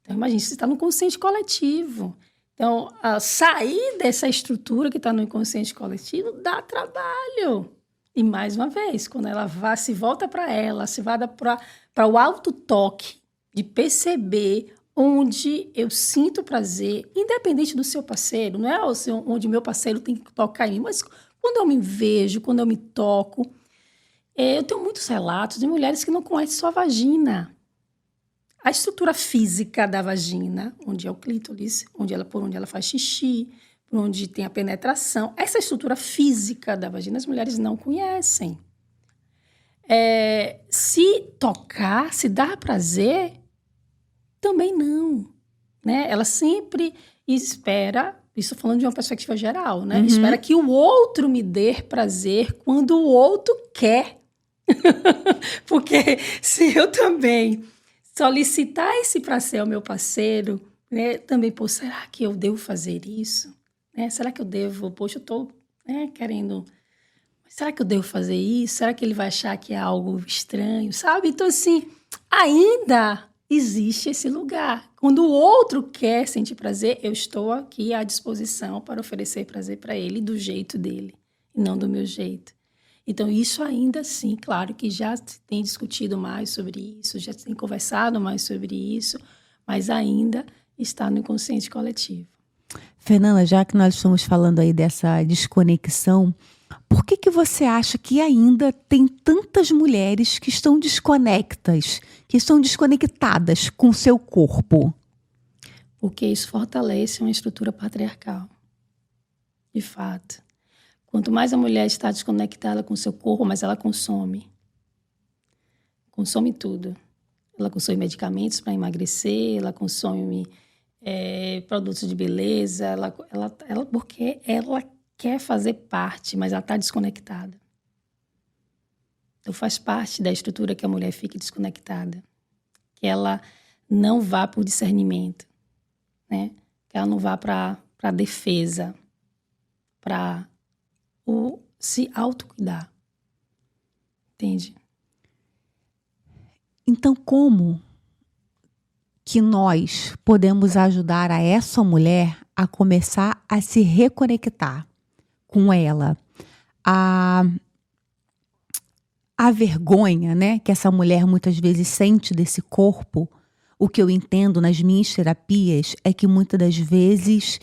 Então, imagine, você está no consciente coletivo. Então, sair dessa estrutura que está no inconsciente coletivo dá trabalho. E, mais uma vez, quando ela se volta para ela, se volta para o autotoque de perceber onde eu sinto prazer, independente do seu parceiro, não é onde meu parceiro tem que tocar em mim, mas quando eu me vejo, quando eu me toco. Eu tenho muitos relatos de mulheres que não conhecem sua vagina. A estrutura física da vagina, onde é o clítoris, por onde ela faz xixi, por onde tem a penetração, essa estrutura física da vagina as mulheres não conhecem. Se tocar, se dar prazer, também não. Né? Ela sempre espera, isso falando de uma perspectiva geral, né? Espera que o outro me dê prazer quando o outro quer. Porque se eu também solicitar esse prazer ao meu parceiro, né, também, será que eu devo fazer isso? Né? Será que eu devo? Poxa, eu estou querendo... Será que eu devo fazer isso? Será que ele vai achar que é algo estranho? Sabe? Então, assim, ainda existe esse lugar. Quando o outro quer sentir prazer, eu estou aqui à disposição para oferecer prazer para ele do jeito dele, e não do meu jeito. Então, isso ainda assim, claro que já se tem discutido mais sobre isso, já se tem conversado mais sobre isso, mas ainda está no inconsciente coletivo. Fernanda, já que nós estamos falando aí dessa desconexão, por que você acha que ainda tem tantas mulheres que estão desconectadas, que estão desconectadas com o seu corpo? Porque isso fortalece uma estrutura patriarcal, de fato. Quanto mais a mulher está desconectada com o seu corpo, mais ela consome. Consome tudo. Ela consome medicamentos para emagrecer, ela consome produtos de beleza, porque ela quer fazer parte, mas ela está desconectada. Então faz parte da estrutura que a mulher fique desconectada. Que ela não vá para o discernimento, né? Que ela não vá para a defesa, para se autocuidar. Entende? Então, como que nós podemos ajudar a essa mulher a começar a se reconectar com ela? A vergonha, né, que essa mulher muitas vezes sente desse corpo, o que eu entendo nas minhas terapias é que muitas das vezes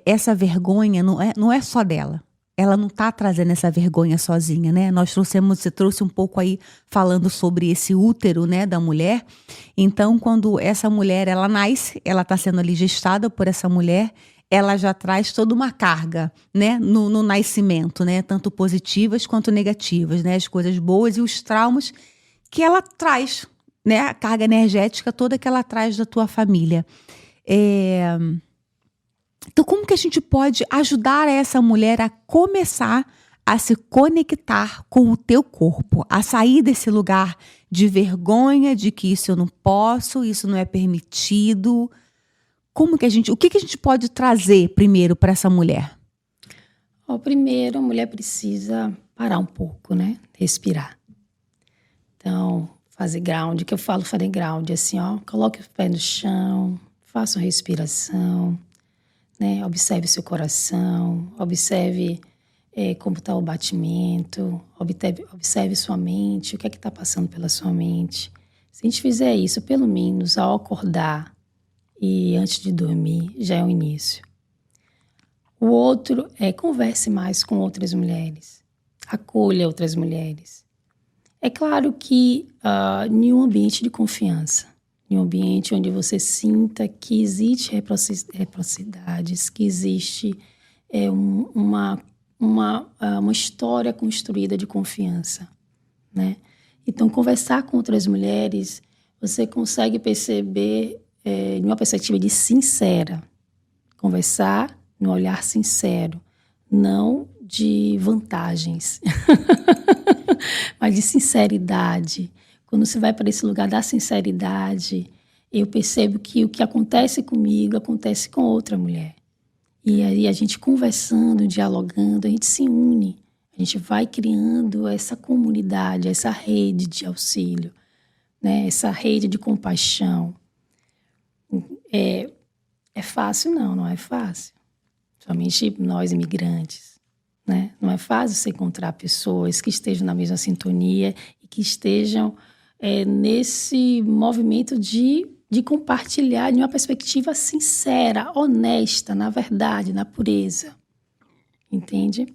essa vergonha não é só dela. Ela não está trazendo essa vergonha sozinha, né? Você trouxe um pouco aí falando sobre esse útero, né, da mulher. Então, quando essa mulher, ela nasce, ela está sendo ali gestada por essa mulher, ela já traz toda uma carga, né, no nascimento, né, tanto positivas quanto negativas, né, as coisas boas e os traumas que ela traz, né, a carga energética toda que ela traz da tua família. Então, como que a gente pode ajudar essa mulher a começar a se conectar com o teu corpo, a sair desse lugar de vergonha, de que isso eu não posso, isso não é permitido? O que a gente pode trazer primeiro para essa mulher? Primeiro, a mulher precisa parar um pouco, né? Respirar. Então, fazer ground, que eu falo fazer ground, assim, coloque o pé no chão, faça uma respiração, né? Observe seu coração, observe como está o batimento, observe sua mente, o que é que está passando pela sua mente. Se a gente fizer isso, pelo menos ao acordar e antes de dormir, já é o início. O outro é converse mais com outras mulheres, acolha outras mulheres. É claro que em um ambiente de confiança, em um ambiente onde você sinta que existe reciprocidades, que existe uma história construída de confiança, né? Então, conversar com outras mulheres, você consegue perceber em uma perspectiva de sincera. Conversar no olhar sincero, não de vantagens, mas de sinceridade. Quando você vai para esse lugar da sinceridade, eu percebo que o que acontece comigo acontece com outra mulher. E aí a gente conversando, dialogando, a gente se une. A gente vai criando essa comunidade, essa rede de auxílio, né? Essa rede de compaixão. É fácil? Não é fácil. Somente nós, imigrantes, né? Não é fácil você encontrar pessoas que estejam na mesma sintonia e que estejam nesse movimento de compartilhar de uma perspectiva sincera, honesta, na verdade, na pureza. Entende?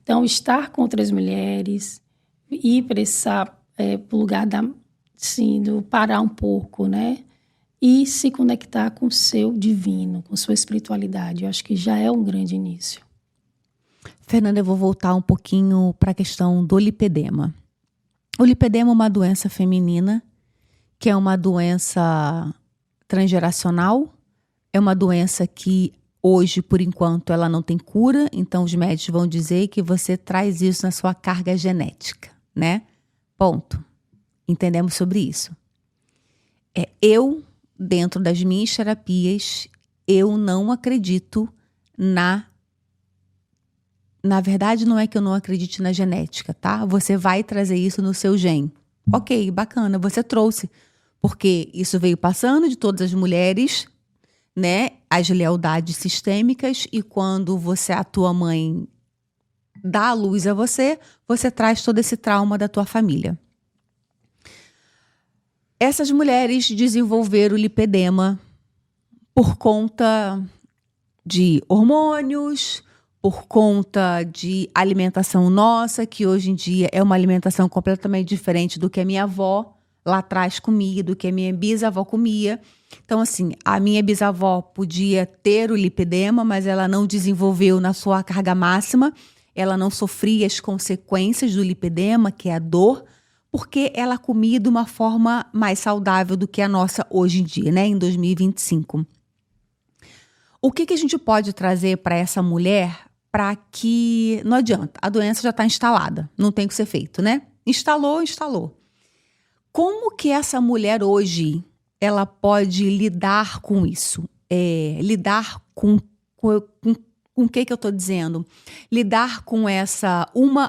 Então, estar com outras mulheres, ir para o lugar do parar um pouco, né? E se conectar com o seu divino, com sua espiritualidade. Eu acho que já é um grande início. Fernanda, eu vou voltar um pouquinho para a questão do lipedema. O lipedema é uma doença feminina, que é uma doença transgeracional, é uma doença que hoje, por enquanto, ela não tem cura, então os médicos vão dizer que você traz isso na sua carga genética, né? Ponto. Entendemos sobre isso. Dentro das minhas terapias, eu não acredito na verdade, não é que eu não acredite na genética, tá? Você vai trazer isso no seu gene. Ok, bacana, você trouxe. Porque isso veio passando de todas as mulheres, né? As lealdades sistêmicas, e quando a tua mãe dá a luz a você, você traz todo esse trauma da tua família. Essas mulheres desenvolveram o lipedema por conta de hormônios, por conta de alimentação nossa, que hoje em dia é uma alimentação completamente diferente do que a minha avó lá atrás comia, do que a minha bisavó comia. Então, assim, a minha bisavó podia ter o lipedema, mas ela não desenvolveu na sua carga máxima, ela não sofria as consequências do lipedema, que é a dor, porque ela comia de uma forma mais saudável do que a nossa hoje em dia, né, em 2025. O que a gente pode trazer para essa mulher para que... Não adianta, a doença já está instalada, não tem o que ser feito, né? Instalou. Como que essa mulher hoje, ela pode lidar com isso? Lidar com o que eu estou dizendo? Lidar com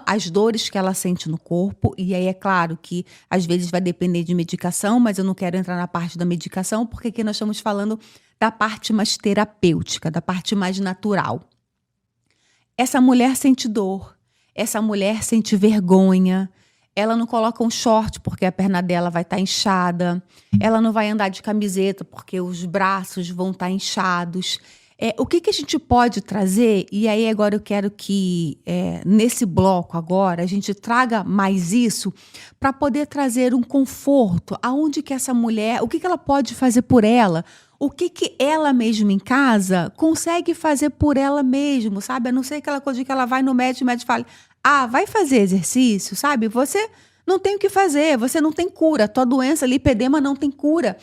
as dores que ela sente no corpo, e aí é claro que às vezes vai depender de medicação, mas eu não quero entrar na parte da medicação, porque aqui nós estamos falando da parte mais terapêutica, da parte mais natural. Essa mulher sente dor, essa mulher sente vergonha, ela não coloca um short porque a perna dela vai estar inchada, ela não vai andar de camiseta porque os braços vão estar inchados. O que a gente pode trazer? E aí agora eu quero que nesse bloco agora a gente traga mais isso para poder trazer um conforto. Aonde que essa mulher, o que ela pode fazer por ela? O que ela mesma em casa consegue fazer por ela mesma, sabe? A não ser aquela coisa de que ela vai no médico e o médico fala, vai fazer exercício, sabe? Você não tem o que fazer, você não tem cura. Tua doença, lipedema, não tem cura.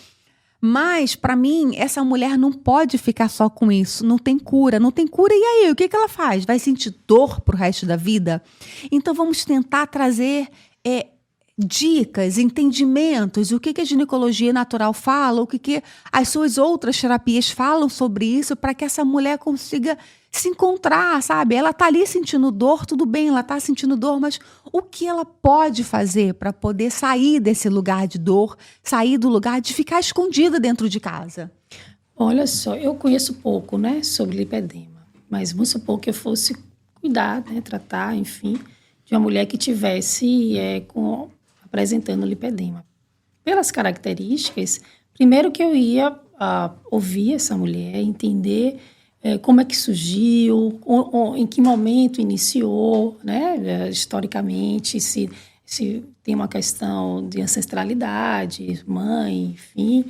Mas, para mim, essa mulher não pode ficar só com isso. Não tem cura, não tem cura. E aí, o que ela faz? Vai sentir dor pro resto da vida? Então, vamos tentar trazer dicas, entendimentos, o que a ginecologia natural fala, o que as suas outras terapias falam sobre isso, para que essa mulher consiga se encontrar, sabe? Ela tá ali sentindo dor, tudo bem, ela tá sentindo dor, mas o que ela pode fazer para poder sair desse lugar de dor, sair do lugar de ficar escondida dentro de casa? Olha só, eu conheço pouco, né, sobre lipedema, mas vamos supor que eu fosse cuidar, né, tratar, enfim, de uma mulher que tivesse apresentando lipedema. Pelas características, primeiro que eu ia ouvir essa mulher, entender como é que surgiu, em que momento iniciou, né, historicamente, se tem uma questão de ancestralidade, mãe, enfim,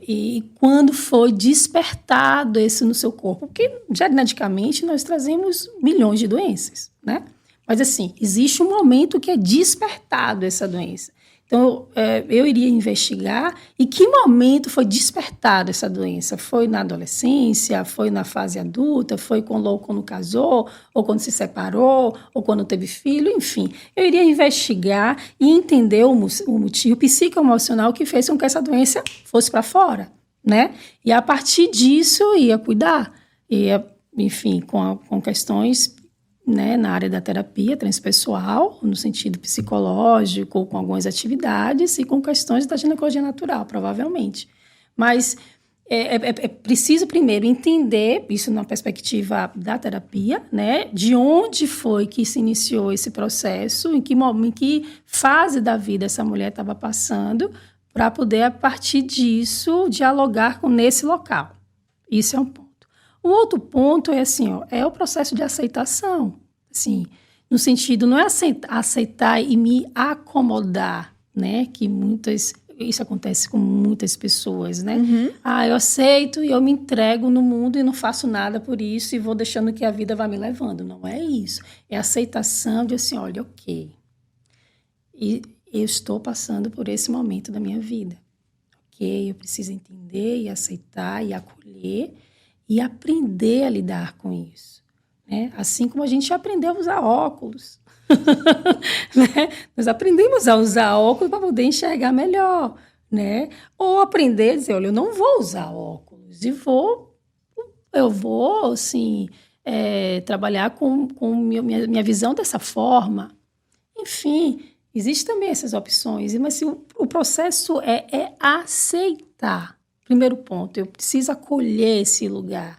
e quando foi despertado esse no seu corpo. Porque, geneticamente, nós trazemos milhões de doenças, né? Mas, assim, existe um momento que é despertado essa doença. Então, eu iria investigar em que momento foi despertada essa doença. Foi na adolescência, foi na fase adulta, foi quando casou, ou quando se separou, ou quando teve filho, enfim. Eu iria investigar e entender o motivo psicoemocional que fez com que essa doença fosse para fora, né? E, a partir disso, eu ia cuidar. Enfim, com questões, né, na área da terapia transpessoal, no sentido psicológico, com algumas atividades e com questões da ginecologia natural, provavelmente. Mas é preciso primeiro entender, isso na perspectiva da terapia, né, de onde foi que se iniciou esse processo, em que fase da vida essa mulher estava passando, para poder, a partir disso, dialogar nesse local. Isso é um ponto. O outro ponto é assim, é o processo de aceitação, assim, no sentido, não é aceitar e me acomodar, né, que isso acontece com muitas pessoas, né? Uhum. Eu aceito e eu me entrego no mundo e não faço nada por isso e vou deixando que a vida vá me levando. Não é isso. É a aceitação de assim, olha, ok, e eu estou passando por esse momento da minha vida, ok? Eu preciso entender e aceitar e acolher e aprender a lidar com isso, né? Assim como a gente aprendeu a usar óculos, né? Nós aprendemos a usar óculos para poder enxergar melhor, né? Ou aprender a dizer, olha, eu não vou usar óculos e eu vou, assim, trabalhar com minha visão dessa forma. Enfim, existem também essas opções, mas assim, o processo é aceitar. Primeiro ponto, eu preciso acolher esse lugar.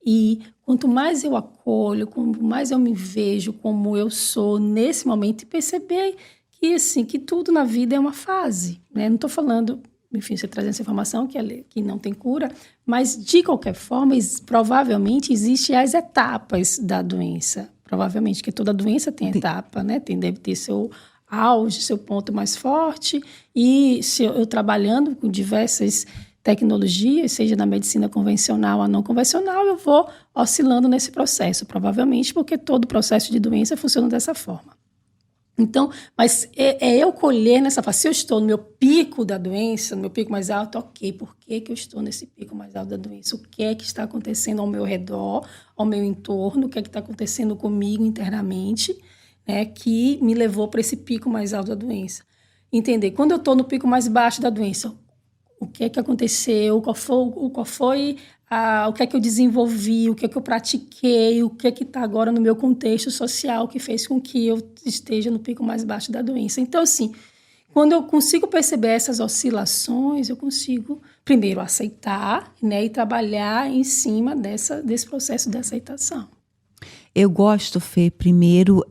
E quanto mais eu acolho, quanto mais eu me vejo como eu sou nesse momento, e perceber que, assim, que tudo na vida é uma fase, né? Não estou falando, enfim, você trazendo essa informação que não tem cura, mas, de qualquer forma, provavelmente existem as etapas da doença. Provavelmente, que toda doença tem etapa, né? Deve ter seu auge, seu ponto mais forte. E se eu trabalhando com diversas tecnologias, seja na medicina convencional ou não convencional, eu vou oscilando nesse processo, provavelmente, porque todo processo de doença funciona dessa forma. Então, mas eu colher nessa fase. Se eu estou no meu pico da doença, no meu pico mais alto, ok, por que eu estou nesse pico mais alto da doença? O que é que está acontecendo ao meu redor, ao meu entorno, o que é que está acontecendo comigo internamente, né, que me levou para esse pico mais alto da doença? Entender, quando eu estou no pico mais baixo da doença, o que é que aconteceu, o que é que eu desenvolvi, o que é que eu pratiquei, o que é que está agora no meu contexto social que fez com que eu esteja no pico mais baixo da doença. Então, assim, quando eu consigo perceber essas oscilações, eu consigo, primeiro, aceitar, né, e trabalhar em cima desse processo de aceitação. Eu gosto, Fê, primeiro,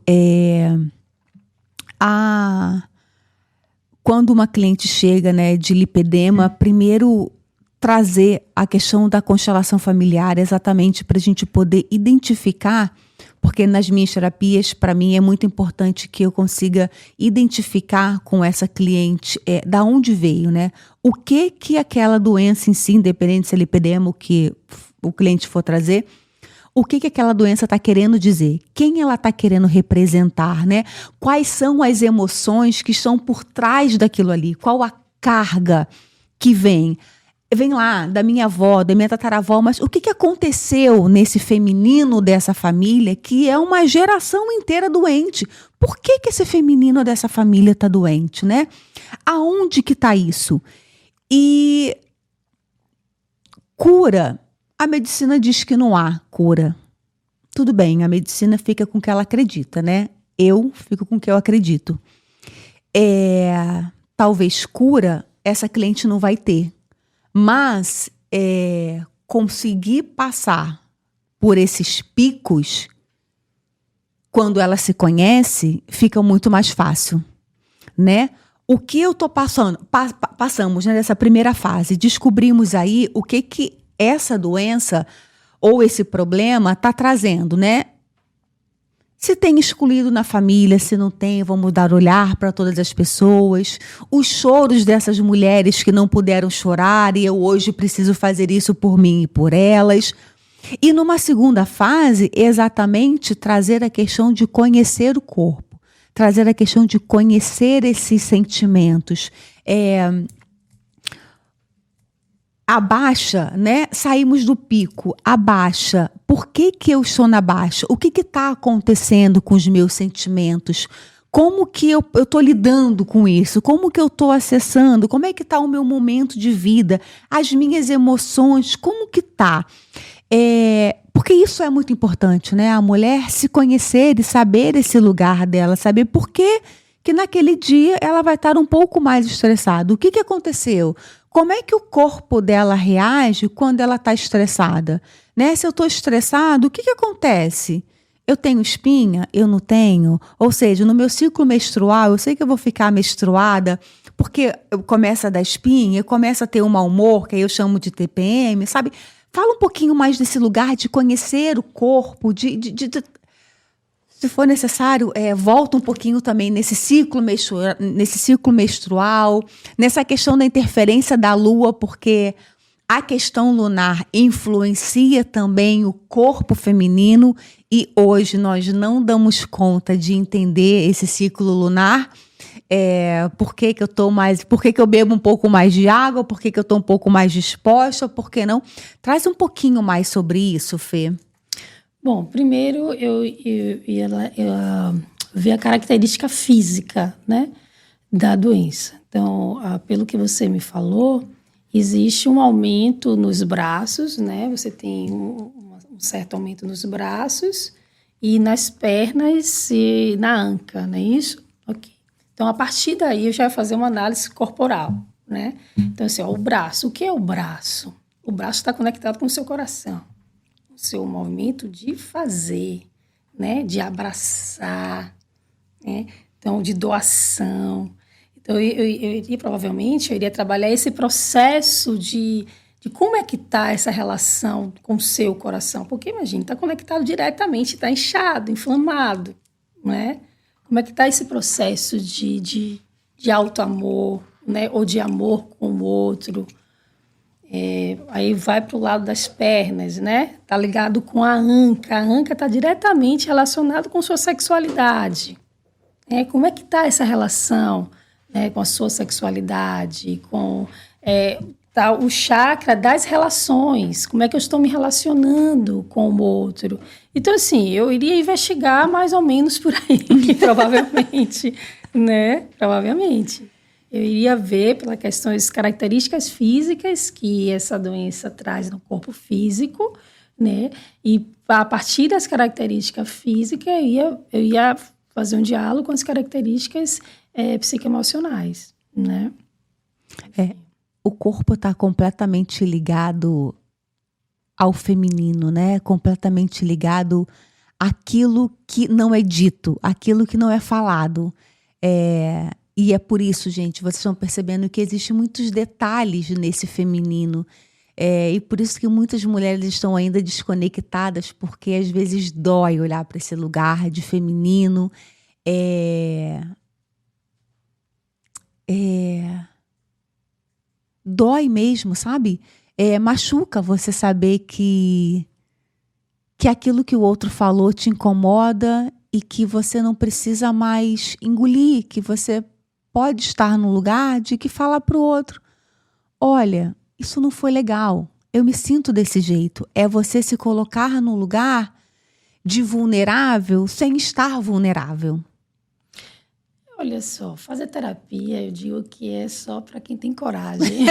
Quando uma cliente chega, né, de lipedema, primeiro trazer a questão da constelação familiar, exatamente para a gente poder identificar, porque nas minhas terapias, para mim, é muito importante que eu consiga identificar com essa cliente da onde veio, né? O que aquela doença em si, independente se é lipedema, o que o cliente for trazer, o que aquela doença está querendo dizer, quem ela está querendo representar, né? Quais são as emoções que estão por trás daquilo ali, qual a carga que vem lá da minha avó, da minha tataravó, mas o que aconteceu nesse feminino dessa família que é uma geração inteira doente? Por que esse feminino dessa família está doente, né? Aonde que está isso? E cura, a medicina diz que não há cura. Tudo bem, a medicina fica com o que ela acredita, né? Eu fico com o que eu acredito. Talvez cura essa cliente não vai ter. Mas conseguir passar por esses picos, quando ela se conhece, fica muito mais fácil, né? O que eu estou passando? Passamos, né, nessa primeira fase, descobrimos aí o que essa doença ou esse problema está trazendo, né? Se tem excluído na família, se não tem, vamos dar olhar para todas as pessoas. Os choros dessas mulheres que não puderam chorar e eu hoje preciso fazer isso por mim e por elas. E numa segunda fase, exatamente trazer a questão de conhecer o corpo. Trazer a questão de conhecer esses sentimentos. Abaixa, né? Saímos do pico, abaixa. Por que eu estou na baixa? O que está acontecendo com os meus sentimentos? Como que eu estou lidando com isso? Como que eu estou acessando? Como é que está o meu momento de vida? As minhas emoções, como que está? Porque isso é muito importante, né? A mulher se conhecer e saber esse lugar dela, saber por que naquele dia ela vai estar um pouco mais estressada. O que aconteceu? Como é que o corpo dela reage quando ela está estressada? Né? Se eu estou estressado, o que acontece? Eu tenho espinha? Eu não tenho? Ou seja, no meu ciclo menstrual, eu sei que eu vou ficar menstruada porque eu começo a dar espinha, eu começo a ter um mau humor, que aí eu chamo de TPM, sabe? Fala um pouquinho mais desse lugar de conhecer o corpo, se for necessário, volta um pouquinho também nesse ciclo menstrual, nessa questão da interferência da lua, porque a questão lunar influencia também o corpo feminino e hoje nós não damos conta de entender esse ciclo lunar. Por que eu bebo um pouco mais de água, por que eu estou um pouco mais disposta, por que não? Traz um pouquinho mais sobre isso, Fê. Bom, primeiro eu ver a característica física, né, da doença. Então, pelo que você me falou, existe um aumento nos braços, né? Você tem um certo aumento nos braços e nas pernas e na anca, não é isso? Ok. Então, a partir daí, eu já vou fazer uma análise corporal, né? Então, assim, o braço. O que é o braço? O braço está conectado com o seu coração. O seu movimento de fazer, né? De abraçar, né? Então, de doação. Então, eu iria trabalhar esse processo de como é que está essa relação com o seu coração. Porque, imagina, está conectado diretamente, está inchado, inflamado, né? Como é que está esse processo de auto-amor, né? Ou de amor com o outro. Aí vai para o lado das pernas, né? Está ligado com a anca. A anca está diretamente relacionada com sua sexualidade. Como é que está essa relação, né, com a sua sexualidade, com tá o chakra das relações, como é que eu estou me relacionando com o outro. Então, assim, eu iria investigar mais ou menos por aí, provavelmente, né? Provavelmente. Eu iria ver pelas questões, características físicas que essa doença traz no corpo físico, né? E a partir das características físicas, eu ia fazer um diálogo com as características psicoemocionais, né? O corpo está completamente ligado ao feminino, né? Completamente ligado àquilo que não é dito, àquilo que não é falado. E é por isso, gente, vocês estão percebendo que existem muitos detalhes nesse feminino. E por isso que muitas mulheres estão ainda desconectadas, porque às vezes dói olhar para esse lugar de feminino. Dói mesmo, sabe? Machuca você saber que aquilo que o outro falou te incomoda e que você não precisa mais engolir, que você pode estar no lugar de que falar para o outro: olha, isso não foi legal, eu me sinto desse jeito. É você se colocar no lugar de vulnerável sem estar vulnerável. Olha só, fazer terapia, eu digo que é só para quem tem coragem.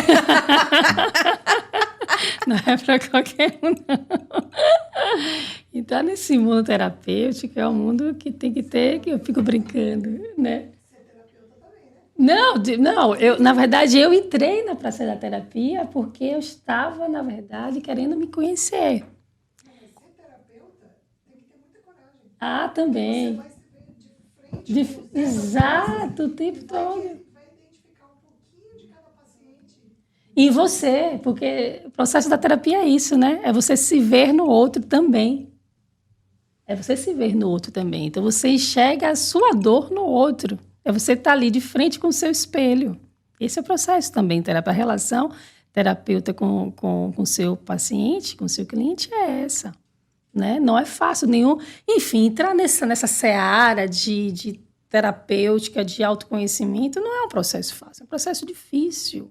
Não é para qualquer um, não. Então, nesse mundo terapêutico, é um mundo que tem que ter, que eu fico brincando, né? Ser terapeuta também, né? Não, na verdade, eu entrei na praça da terapia porque eu estava, na verdade, querendo me conhecer. Não, mas ser terapeuta tem que ter muita coragem. Ah, também. Você vai se ver de frente com Exato, o tempo todo. vai identificar um pouquinho de cada paciente. E você, porque o processo da terapia é isso, né? É você se ver no outro também. É você se ver no outro também. Então, você enxerga a sua dor no outro. É você estar ali de frente com o seu espelho. Esse é o processo também. A relação terapeuta com o seu paciente, com o seu cliente, é essa. Né? Não é fácil nenhum. Enfim, entrar nessa seara de terapêutica, de autoconhecimento, não é um processo fácil. É um processo difícil.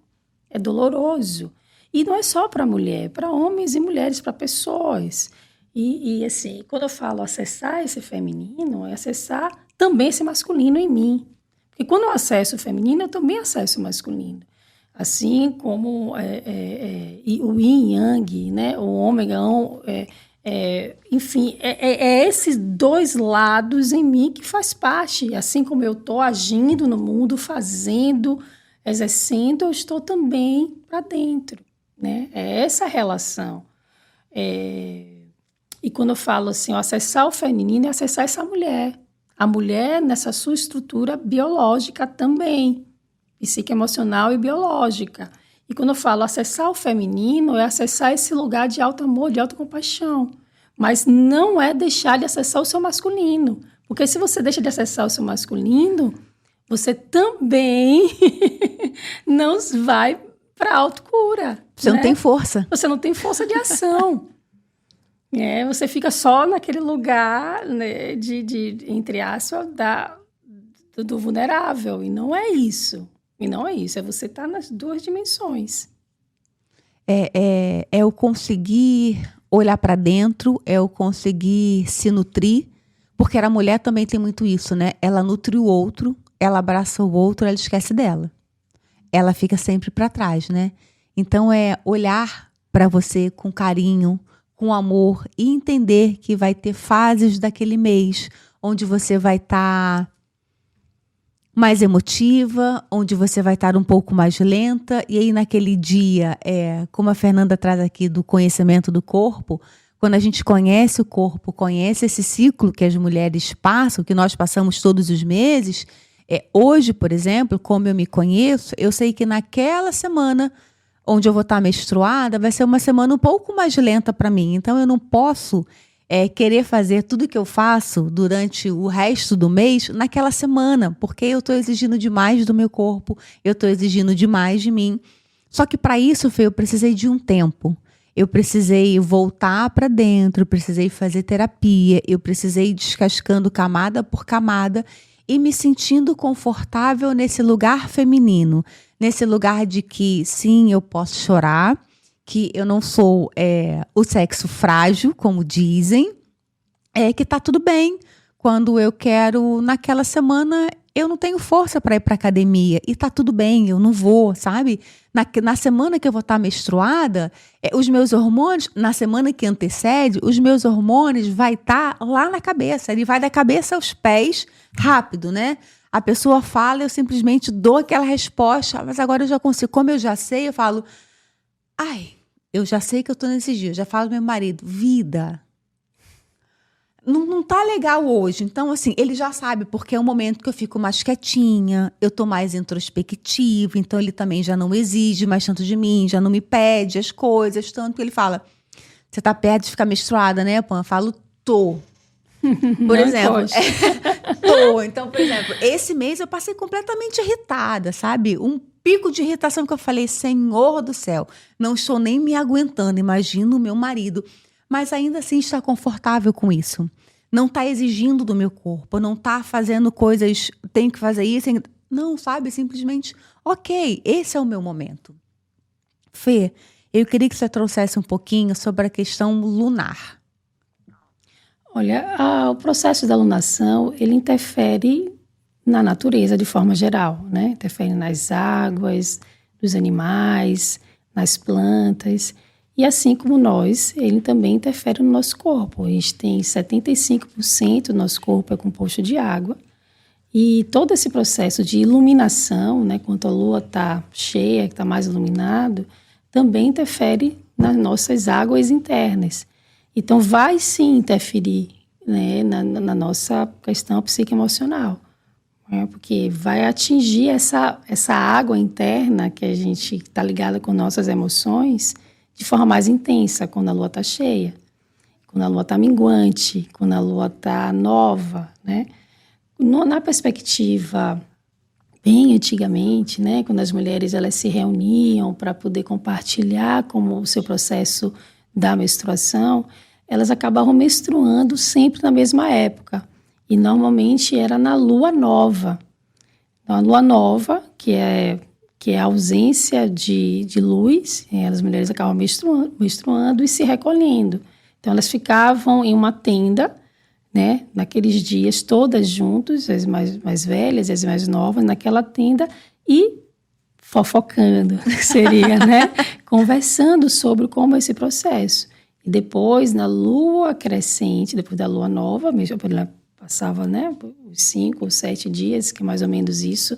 É doloroso. E não é só para mulher, para homens e mulheres, para pessoas. E assim, quando eu falo acessar esse feminino, é acessar também esse masculino em mim. Porque quando eu acesso o feminino, eu também acesso o masculino. Assim como o yin e yang, né? O ômega, enfim, esses dois lados em mim que faz parte. Assim como eu estou agindo no mundo, fazendo, exercendo, eu estou também para dentro, né? É essa relação. E quando eu falo assim, acessar o feminino é acessar essa mulher. A mulher nessa sua estrutura biológica também, psique, emocional e biológica. E quando eu falo acessar o feminino, é acessar esse lugar de alto amor, de autocompaixão. Mas não é deixar de acessar o seu masculino. Porque se você deixa de acessar o seu masculino, você também não vai para a autocura. Você não tem força. Você não tem força de ação. Você fica só naquele lugar, né, entre aspas, do vulnerável. E não é isso. É você estar nas duas dimensões. É o conseguir olhar para dentro, é o conseguir se nutrir, porque a mulher também tem muito isso, né? Ela nutre o outro, ela abraça o outro, ela esquece dela. Ela fica sempre para trás, né? Então é olhar para você com carinho, com amor e entender que vai ter fases daquele mês onde você vai estar mais emotiva, onde você vai estar um pouco mais lenta, e aí naquele dia, como a Fernanda traz aqui do conhecimento do corpo, quando a gente conhece o corpo, conhece esse ciclo que as mulheres passam, que nós passamos todos os meses, hoje, por exemplo, como eu me conheço, eu sei que naquela semana onde eu vou estar menstruada, vai ser uma semana um pouco mais lenta para mim. Então, eu não posso querer fazer tudo que eu faço durante o resto do mês naquela semana, porque eu estou exigindo demais do meu corpo, eu estou exigindo demais de mim. Só que para isso, Fê, eu precisei de um tempo. Eu precisei voltar para dentro, eu precisei fazer terapia, eu precisei ir descascando camada por camada e me sentindo confortável nesse lugar feminino, nesse lugar de que, sim, eu posso chorar, que eu não sou o sexo frágil, como dizem, que tá tudo bem. Quando eu quero, naquela semana, eu não tenho força para ir para academia e tá tudo bem, eu não vou, sabe? Na semana que eu vou estar menstruada, os meus hormônios, na semana que antecede, os meus hormônios vai estar lá na cabeça, ele vai da cabeça aos pés, rápido, né? A pessoa fala, eu simplesmente dou aquela resposta, mas agora eu já consigo. Como eu já sei, eu falo, eu já sei que eu estou nesse dia. Eu já falo pro meu marido, vida, não tá legal hoje. Então, assim, ele já sabe, porque é um momento que eu fico mais quietinha, eu tô mais introspectiva, então ele também já não exige mais tanto de mim, já não me pede as coisas, tanto que ele fala, você tá perto de ficar menstruada, né, Pan? Eu falo, tô. Por exemplo, tô. Então, por exemplo, esse mês eu passei completamente irritada, sabe? Um pico de irritação que eu falei, Senhor do céu, não estou nem me aguentando, imagino o meu marido. Mas ainda assim está confortável com isso. Não está exigindo do meu corpo, não está fazendo coisas, tenho que fazer isso. Não, sabe? Simplesmente, ok, esse é o meu momento. Fê, eu queria que você trouxesse um pouquinho sobre a questão lunar. Olha, o processo da alunação, ele interfere na natureza de forma geral, né? Interfere nas águas, nos animais, nas plantas. E assim como nós, ele também interfere no nosso corpo. A gente tem 75% do nosso corpo é composto de água. E todo esse processo de iluminação, né, quando a lua está cheia, que está mais iluminado, também interfere nas nossas águas internas. Então, vai sim interferir, né, na nossa questão psicoemocional, né, porque vai atingir essa água interna que a gente está ligada com nossas emoções de forma mais intensa quando a lua está cheia, quando a lua está minguante, quando a lua está nova, né? Na perspectiva bem antigamente, né, quando as mulheres elas se reuniam para poder compartilhar como o seu processo da menstruação, elas acabavam menstruando sempre na mesma época. E normalmente era na lua nova. Então, a lua nova, que é a ausência de luz, as mulheres acabam menstruando e se recolhendo. Então, elas ficavam em uma tenda, né, naqueles dias, todas juntas, as mais velhas e as mais novas, naquela tenda e fofocando, seria, né? Conversando sobre como é esse processo. E depois, na lua crescente, depois da lua nova, mesmo ela passava, né, os 5 ou 7 dias, que é mais ou menos isso,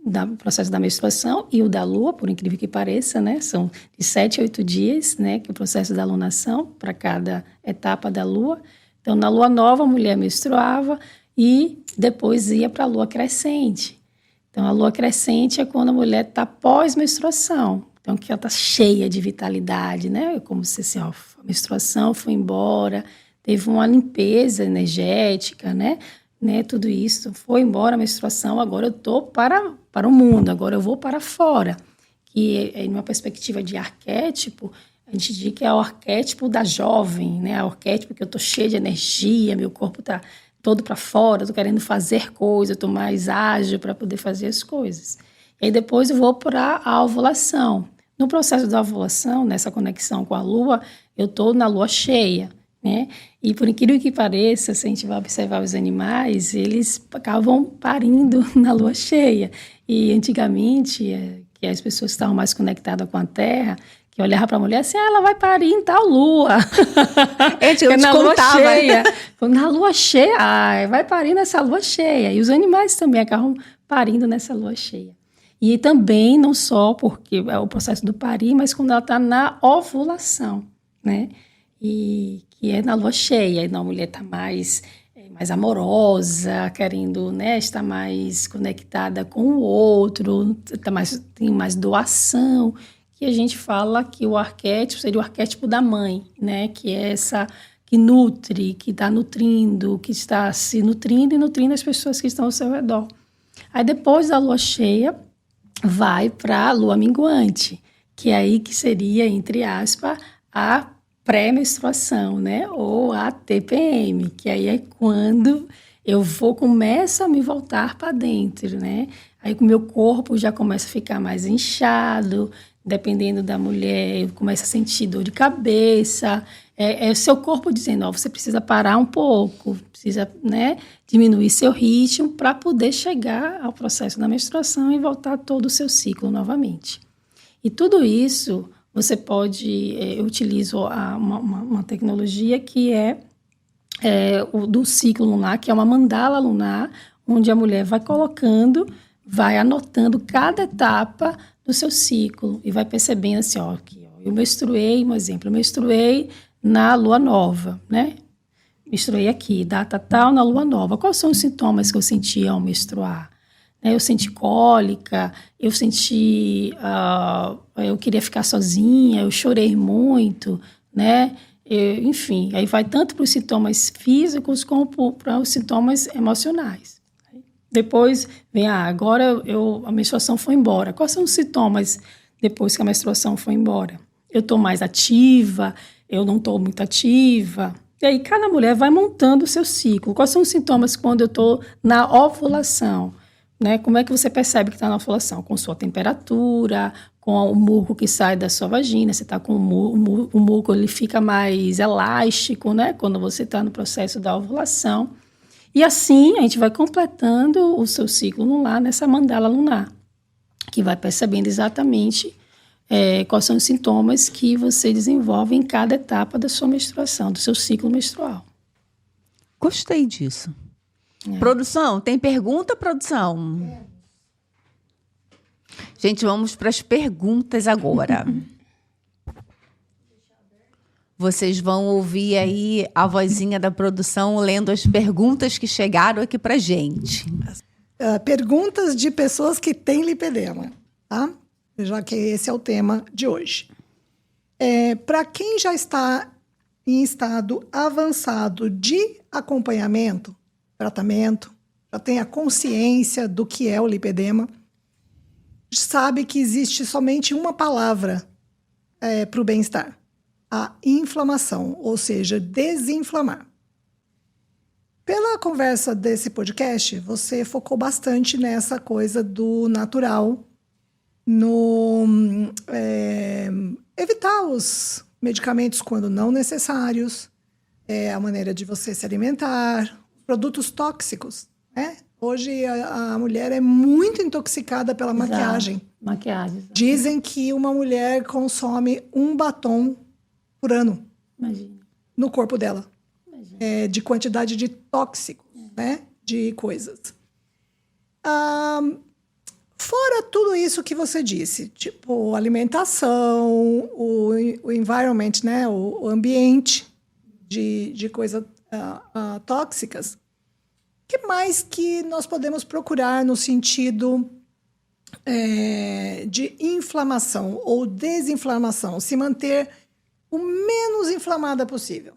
do processo da menstruação, e o da lua, por incrível que pareça, né, são de 7 a 8 dias, né, que é o processo da alunação para cada etapa da lua. Então, na lua nova, a mulher menstruava e depois ia para a lua crescente. Então, a lua crescente é quando a mulher está pós-menstruação. Então, que ela está cheia de vitalidade, né? Como se assim, ó, a menstruação foi embora, teve uma limpeza energética, né? Tudo isso, foi embora a menstruação, agora eu estou para o mundo, agora eu vou para fora. Que, em uma perspectiva de arquétipo, a gente diz que é o arquétipo da jovem, né? O arquétipo que eu estou cheia de energia, meu corpo está todo para fora, estou querendo fazer coisas, estou mais ágil para poder fazer as coisas. E aí depois eu vou para a ovulação. No processo da ovulação, nessa conexão com a lua, eu estou na lua cheia, né? E por incrível que pareça, se a gente vai observar os animais, eles acabam parindo na lua cheia. E antigamente, que as pessoas estavam mais conectadas com a Terra, que olhava para a mulher assim, ela vai parir em tal lua. Eu na lua cheia. Na lua cheia, vai parir nessa lua cheia. E os animais também acabam parindo nessa lua cheia. E também, não só porque é o processo do parir, mas quando ela está na ovulação, né? E que é na lua cheia. Então, a mulher está mais amorosa, querendo, né, estar mais conectada com o outro, tem mais doação, que a gente fala que o arquétipo seria o arquétipo da mãe, né? Que é essa que nutre, que está nutrindo, que está se nutrindo e nutrindo as pessoas que estão ao seu redor. Aí, depois da lua cheia, vai para a lua minguante, que é aí que seria, entre aspas, a pré-menstruação, né? Ou a TPM, que aí é quando eu começo a me voltar para dentro, né? Aí o meu corpo já começa a ficar mais inchado, dependendo da mulher, eu começo a sentir dor de cabeça, é o seu corpo dizendo, ó, você precisa parar um pouco, precisa, né, diminuir seu ritmo para poder chegar ao processo da menstruação e voltar todo o seu ciclo novamente. E tudo isso, você pode, eu utilizo uma tecnologia que é o do ciclo lunar, que é uma mandala lunar, onde a mulher vai colocando, vai anotando cada etapa do seu ciclo e vai percebendo assim, ó, aqui, ó, eu menstruei, um exemplo, eu menstruei na lua nova, né? menstruei aqui, data tal, na lua nova. Quais são os sintomas que eu senti ao menstruar? Eu senti cólica, eu senti... eu queria ficar sozinha, eu chorei muito, né? Enfim, aí vai tanto para os sintomas físicos como para os sintomas emocionais. Depois vem, agora a menstruação foi embora. Quais são os sintomas depois que a menstruação foi embora? Eu estou mais ativa, eu não estou muito ativa. E aí cada mulher vai montando o seu ciclo. Quais são os sintomas quando eu estou na ovulação? Né? Como é que você percebe que está na ovulação? Com sua temperatura, com o muco que sai da sua vagina. Você está com o muco, ele fica mais elástico, né? Quando você está no processo da ovulação. E assim a gente vai completando o seu ciclo lunar nessa mandala lunar, que vai percebendo exatamente quais são os sintomas que você desenvolve em cada etapa da sua menstruação, do seu ciclo menstrual. Gostei disso. Produção, tem pergunta, produção? Gente, vamos para as perguntas agora. Vocês vão ouvir aí a vozinha da produção lendo as perguntas que chegaram aqui pra gente. Perguntas de pessoas que têm lipedema, tá? Já que esse é o tema de hoje. Para quem já está em estado avançado de acompanhamento, tratamento, já tem a consciência do que é o lipedema, sabe que existe somente uma palavra para o bem-estar: a inflamação, ou seja, desinflamar. Pela conversa desse podcast, você focou bastante nessa coisa do natural, no evitar os medicamentos quando não necessários, a maneira de você se alimentar, produtos tóxicos, né? Hoje a mulher é muito intoxicada pela maquiagem. Maquiagem. Dizem que uma mulher consome 1 batom por ano. Imagina. No corpo dela. De quantidade de tóxico, né? De coisas. Fora tudo isso que você disse, tipo alimentação, o environment, né? O ambiente de coisas tóxicas. O que mais que nós podemos procurar no sentido de inflamação ou desinflamação? Se manter o menos inflamada possível.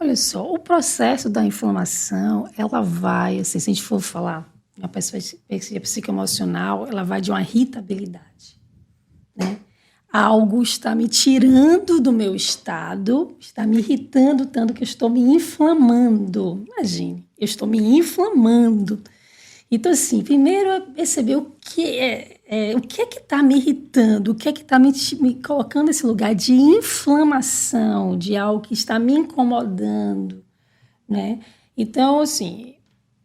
Olha só, o processo da inflamação, ela vai, assim, se a gente for falar, uma perspectiva psicoemocional, ela vai de uma irritabilidade, né? Algo está me tirando do meu estado, está me irritando tanto que eu estou me inflamando. Imagine, eu estou me inflamando. Então, assim, primeiro é perceber o que é que está me irritando, o que é que está me colocando nesse lugar de inflamação, de algo que está me incomodando, né? Então, assim,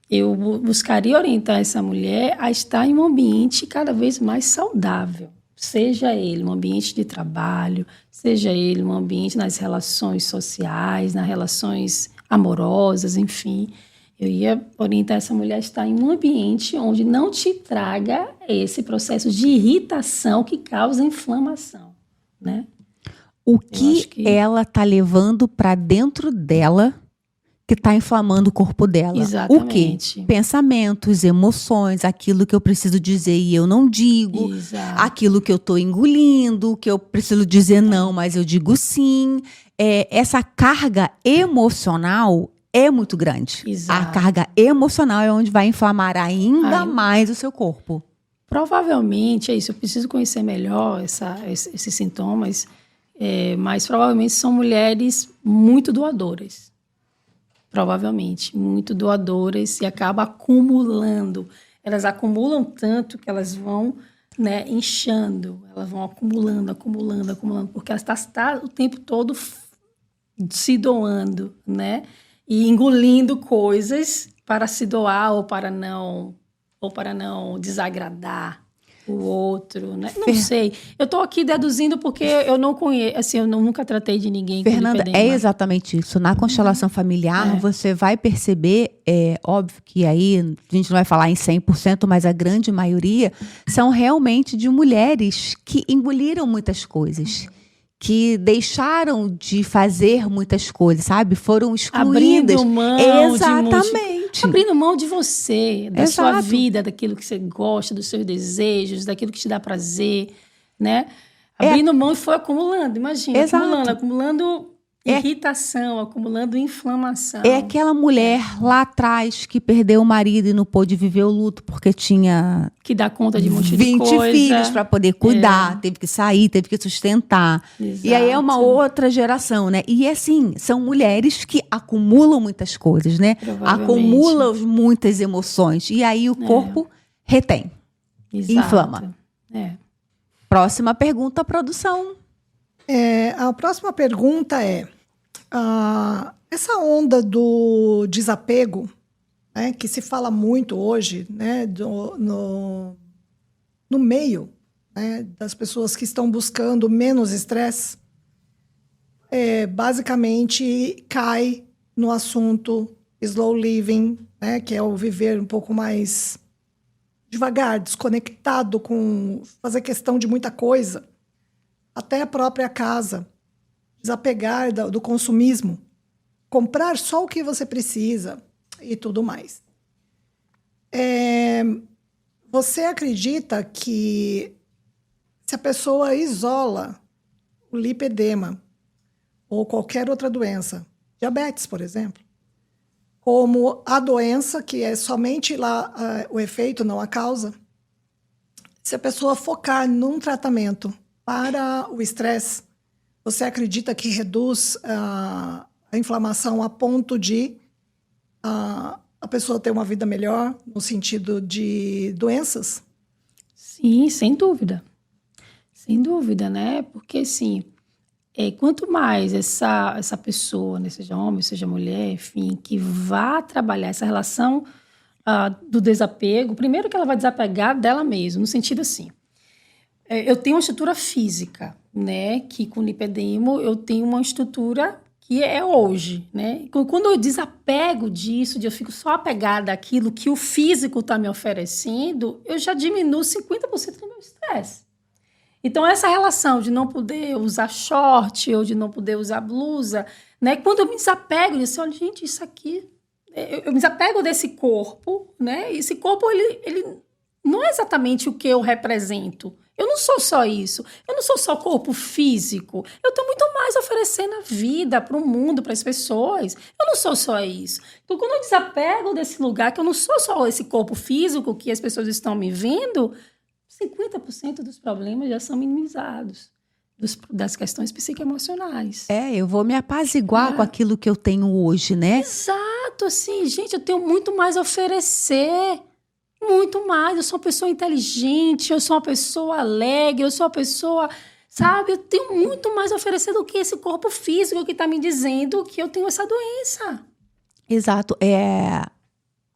eu buscaria orientar essa mulher a estar em um ambiente cada vez mais saudável. Seja ele um ambiente de trabalho, seja ele um ambiente nas relações sociais, nas relações amorosas, enfim. Eu ia orientar essa mulher a estar em um ambiente onde não te traga esse processo de irritação que causa inflamação, né? O que ela está levando para dentro dela que está inflamando o corpo dela? Exatamente. O quê? Pensamentos, emoções, aquilo que eu preciso dizer e eu não digo. Exato. Aquilo que eu estou engolindo, que eu preciso dizer não, mas eu digo sim. Essa carga emocional é muito grande. Exato. A carga emocional é onde vai inflamar ainda mais o seu corpo. Provavelmente, é isso, eu preciso conhecer melhor esses sintomas, mas provavelmente são mulheres muito doadoras. Provavelmente, muito doadoras e acaba acumulando. Elas acumulam tanto que elas vão, né, inchando, elas vão acumulando, porque elas estão o tempo todo se doando, né? E engolindo coisas para se doar ou para não desagradar o outro, né? Não sei. Eu estou aqui deduzindo porque eu não conheço, assim, eu nunca tratei de ninguém com Fernanda, lipedema. é exatamente isso. Na constelação familiar, você vai perceber, óbvio que aí a gente não vai falar em 100%, mas a grande maioria são realmente de mulheres que engoliram muitas coisas, que deixaram de fazer muitas coisas, sabe? Foram excluídas. Abrindo mão Exatamente. Abrindo mão de você, da sua Exato. vida, daquilo que você gosta, dos seus desejos, daquilo que te dá prazer, né? Abrindo mão e foi acumulando, imagina. Exato. Acumulando irritação, acumulando inflamação. É aquela mulher lá atrás que perdeu o marido e não pôde viver o luto porque tinha que dá conta de um monte de 20 coisa. filhos para poder cuidar, teve que sair, teve que sustentar. Exato. E aí é uma outra geração, né? E assim, são mulheres que acumulam muitas coisas, né? Acumulam muitas emoções. E aí o corpo retém. Exato. Inflama. Próxima pergunta, produção. A próxima pergunta é: essa onda do desapego, né, que se fala muito hoje, né, no meio, né, das pessoas que estão buscando menos estresse, basicamente cai no assunto slow living, né, que é o viver um pouco mais devagar, desconectado com fazer questão de muita coisa, até a própria casa, desapegar do consumismo, comprar só o que você precisa e tudo mais. Você acredita que se a pessoa isola o lipedema ou qualquer outra doença, diabetes, por exemplo, como a doença, que é somente lá o efeito, não a causa, se a pessoa focar num tratamento para o estresse, você acredita que reduz a inflamação a ponto de a pessoa ter uma vida melhor no sentido de doenças? Sim, sem dúvida. Sem dúvida, né? Porque, assim, quanto mais essa pessoa, né, seja homem, seja mulher, enfim, que vá trabalhar essa relação do desapego, primeiro que ela vai desapegar dela mesma, no sentido assim, eu tenho uma estrutura física, né, que com lipedema eu tenho uma estrutura que é hoje, né? Quando eu desapego disso, eu fico só apegada àquilo que o físico está me oferecendo, eu já diminuo 50% do meu estresse. Então, essa relação de não poder usar short ou de não poder usar blusa, né? Quando eu me desapego, eu disse, olha, gente, isso aqui... Eu me desapego desse corpo, né? Esse corpo, ele não é exatamente o que eu represento. Eu não sou só isso. Eu não sou só corpo físico. Eu tenho muito mais a oferecer na vida, para o mundo, para as pessoas. Eu não sou só isso. Então, quando eu desapego desse lugar, que eu não sou só esse corpo físico que as pessoas estão me vendo, 50% dos problemas já são minimizados. Das questões psicoemocionais. Eu vou me apaziguar com aquilo que eu tenho hoje, né? Exato, assim, gente, eu tenho muito mais a oferecer. Muito mais. Eu sou uma pessoa inteligente, eu sou uma pessoa alegre, eu sou uma pessoa, sabe? Eu tenho muito mais a oferecer do que esse corpo físico que está me dizendo que eu tenho essa doença. Exato.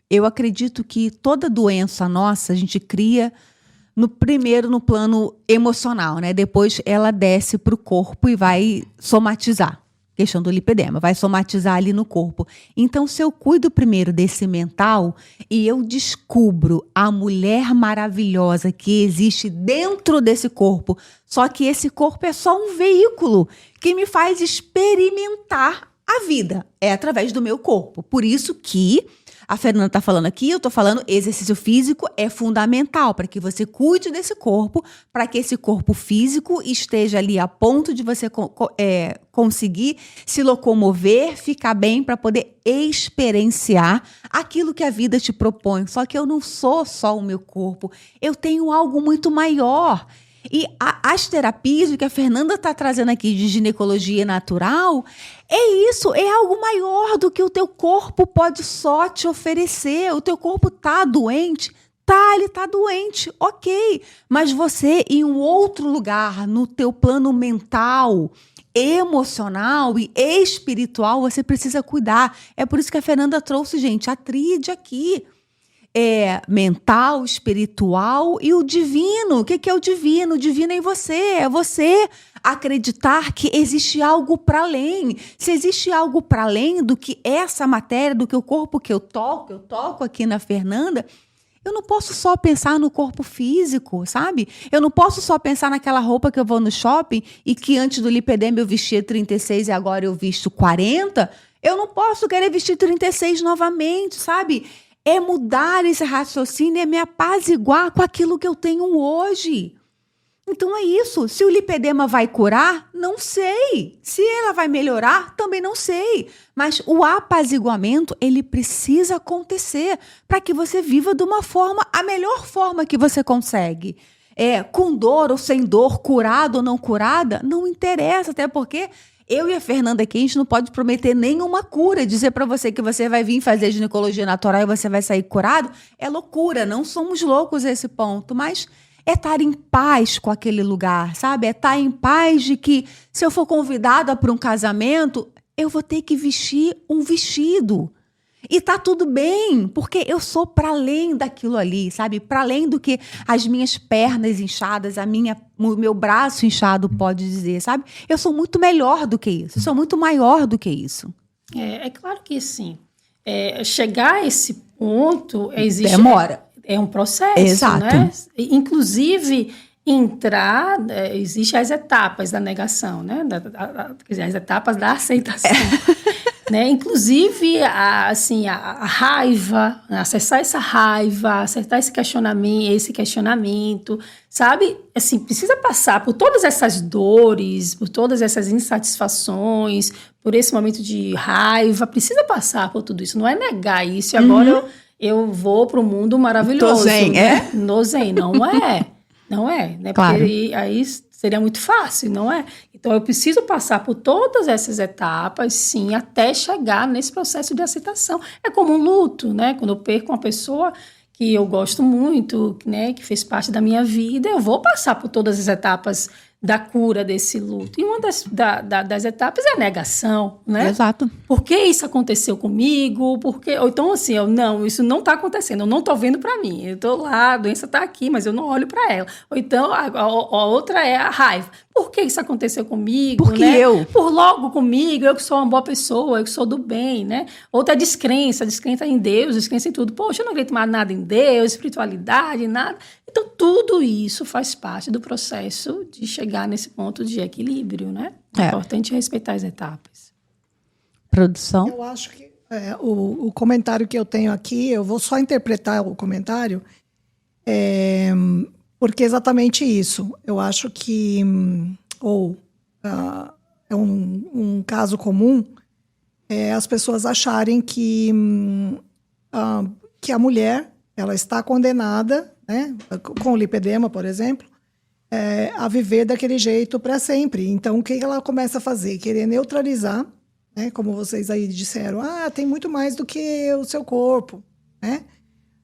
Eu acredito que toda doença nossa, a gente cria primeiro no plano emocional, né? Depois ela desce para o corpo e vai somatizar. Questão do lipedema, vai somatizar ali no corpo. Então, se eu cuido primeiro desse mental e eu descubro a mulher maravilhosa que existe dentro desse corpo, só que esse corpo é só um veículo que me faz experimentar a vida. É através do meu corpo. Por isso que a Fernanda está falando aqui, eu estou falando, exercício físico é fundamental para que você cuide desse corpo, para que esse corpo físico esteja ali a ponto de você conseguir se locomover, ficar bem para poder experienciar aquilo que a vida te propõe. Só que eu não sou só o meu corpo, eu tenho algo muito maior. E as terapias, o que a Fernanda está trazendo aqui de ginecologia natural, é isso, é algo maior do que o teu corpo pode só te oferecer. O teu corpo está doente? Ele está doente, ok. Mas você, em um outro lugar, no teu plano mental, emocional e espiritual, você precisa cuidar. É por isso que a Fernanda trouxe, gente, a tríade aqui. Mental, espiritual e o divino. O que é o divino? O divino é em você. É você acreditar que existe algo para além. Se existe algo para além do que essa matéria, do que o corpo que eu toco aqui na Fernanda, Eu não posso só pensar no corpo físico, sabe? Eu não posso só pensar naquela roupa que eu vou no shopping e que antes do lipedema eu vestia 36 e agora eu visto 40. Eu não posso querer vestir 36 novamente, sabe? É mudar esse raciocínio, é me apaziguar com aquilo que eu tenho hoje. Então é isso. Se o lipedema vai curar, não sei. Se ela vai melhorar, também não sei. Mas o apaziguamento, ele precisa acontecer para que você viva de uma forma, a melhor forma que você consegue. Com dor ou sem dor, curada ou não curada, não interessa, até porque eu e a Fernanda aqui, a gente não pode prometer nenhuma cura. Dizer para você que você vai vir fazer ginecologia natural e você vai sair curado é loucura. Não somos loucos a esse ponto, mas é estar em paz com aquele lugar, sabe? É estar em paz de que se eu for convidada para um casamento, eu vou ter que vestir um vestido. E tá tudo bem, porque eu sou para além daquilo ali, sabe? Para além do que as minhas pernas inchadas, o meu braço inchado pode dizer, sabe? Eu sou muito melhor do que isso, eu sou muito maior do que isso. É claro que sim. Chegar a esse ponto existe... Demora. É um processo, Exato. né? Inclusive, existem as etapas da negação, né? Quer dizer, as etapas da aceitação. Né? Inclusive, a raiva, acessar essa raiva, acertar esse questionamento, sabe? Assim, precisa passar por todas essas dores, por todas essas insatisfações, por esse momento de raiva, precisa passar por tudo isso. Não é negar isso e agora eu vou para o mundo maravilhoso. Tô zen, né? No zen, não é. Não é, né? Claro. Porque aí seria muito fácil, não é? Então, eu preciso passar por todas essas etapas, sim, até chegar nesse processo de aceitação. É como um luto, né? Quando eu perco uma pessoa que eu gosto muito, né? Que fez parte da minha vida, eu vou passar por todas as etapas da cura desse luto. E uma das etapas é a negação, né? Exato. Por que isso aconteceu comigo? Ou então, assim, não, isso não está acontecendo, eu não estou vendo para mim. Eu estou lá, a doença está aqui, mas eu não olho para ela. Ou então, a outra é a raiva. Por que isso aconteceu comigo? Porque né? eu. Por logo comigo, eu que sou uma boa pessoa, eu que sou do bem, né? Outra é descrença em Deus, descrença em tudo. Poxa, eu não acredito mais nada em Deus, espiritualidade, nada. Então, tudo isso faz parte do processo de chegar nesse ponto de equilíbrio, né? É importante respeitar as etapas. Produção? Eu acho que o comentário que eu tenho aqui, eu vou só interpretar o comentário, porque é exatamente isso. Eu acho que, é um caso comum, as pessoas acharem que a mulher, ela está condenada, né, com o lipedema, por exemplo, a viver daquele jeito para sempre. Então, o que ela começa a fazer? Querer neutralizar, né, como vocês aí disseram, tem muito mais do que o seu corpo, né?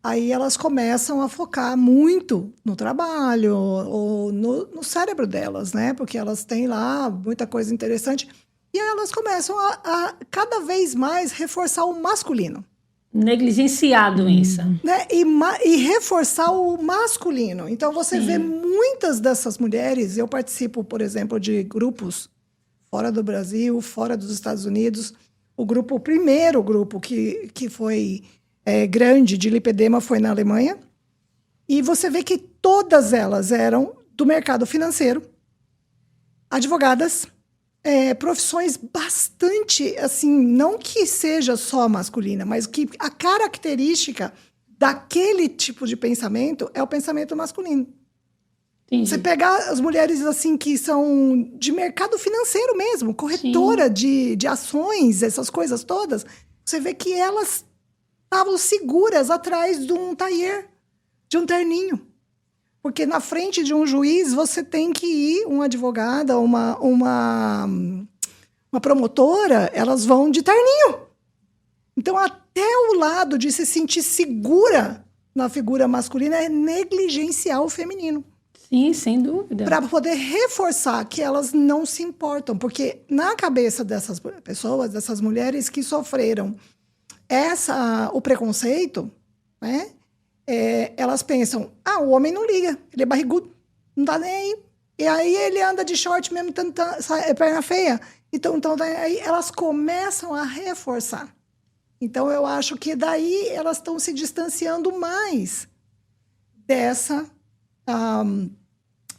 Aí elas começam a focar muito no trabalho ou no cérebro delas, né? Porque elas têm lá muita coisa interessante. E aí elas começam a cada vez mais reforçar o masculino. Negligenciar a doença. Né? E reforçar o masculino. Então, você vê muitas dessas mulheres... Eu participo, por exemplo, de grupos fora do Brasil, fora dos Estados Unidos. O primeiro grupo que foi grande de lipedema foi na Alemanha. E você vê que todas elas eram do mercado financeiro, advogadas, profissões bastante, assim, não que seja só masculina, mas que a característica daquele tipo de pensamento é o pensamento masculino. Entendi. Você pegar as mulheres, assim, que são de mercado financeiro mesmo, corretora de ações, essas coisas todas, você vê que elas estavam seguras atrás de um tailleur, de um terninho. Porque na frente de um juiz você tem que ir, uma advogada, uma promotora, elas vão de terninho. Então, até o lado de se sentir segura na figura masculina é negligenciar o feminino. Sim, sem dúvida. Para poder reforçar que elas não se importam. Porque na cabeça dessas pessoas, dessas mulheres que sofreram o preconceito, né? Elas pensam, o homem não liga, ele é barrigudo, não tá nem aí. E aí ele anda de short mesmo, perna feia. Então aí elas começam a reforçar. Então eu acho que daí elas estão se distanciando mais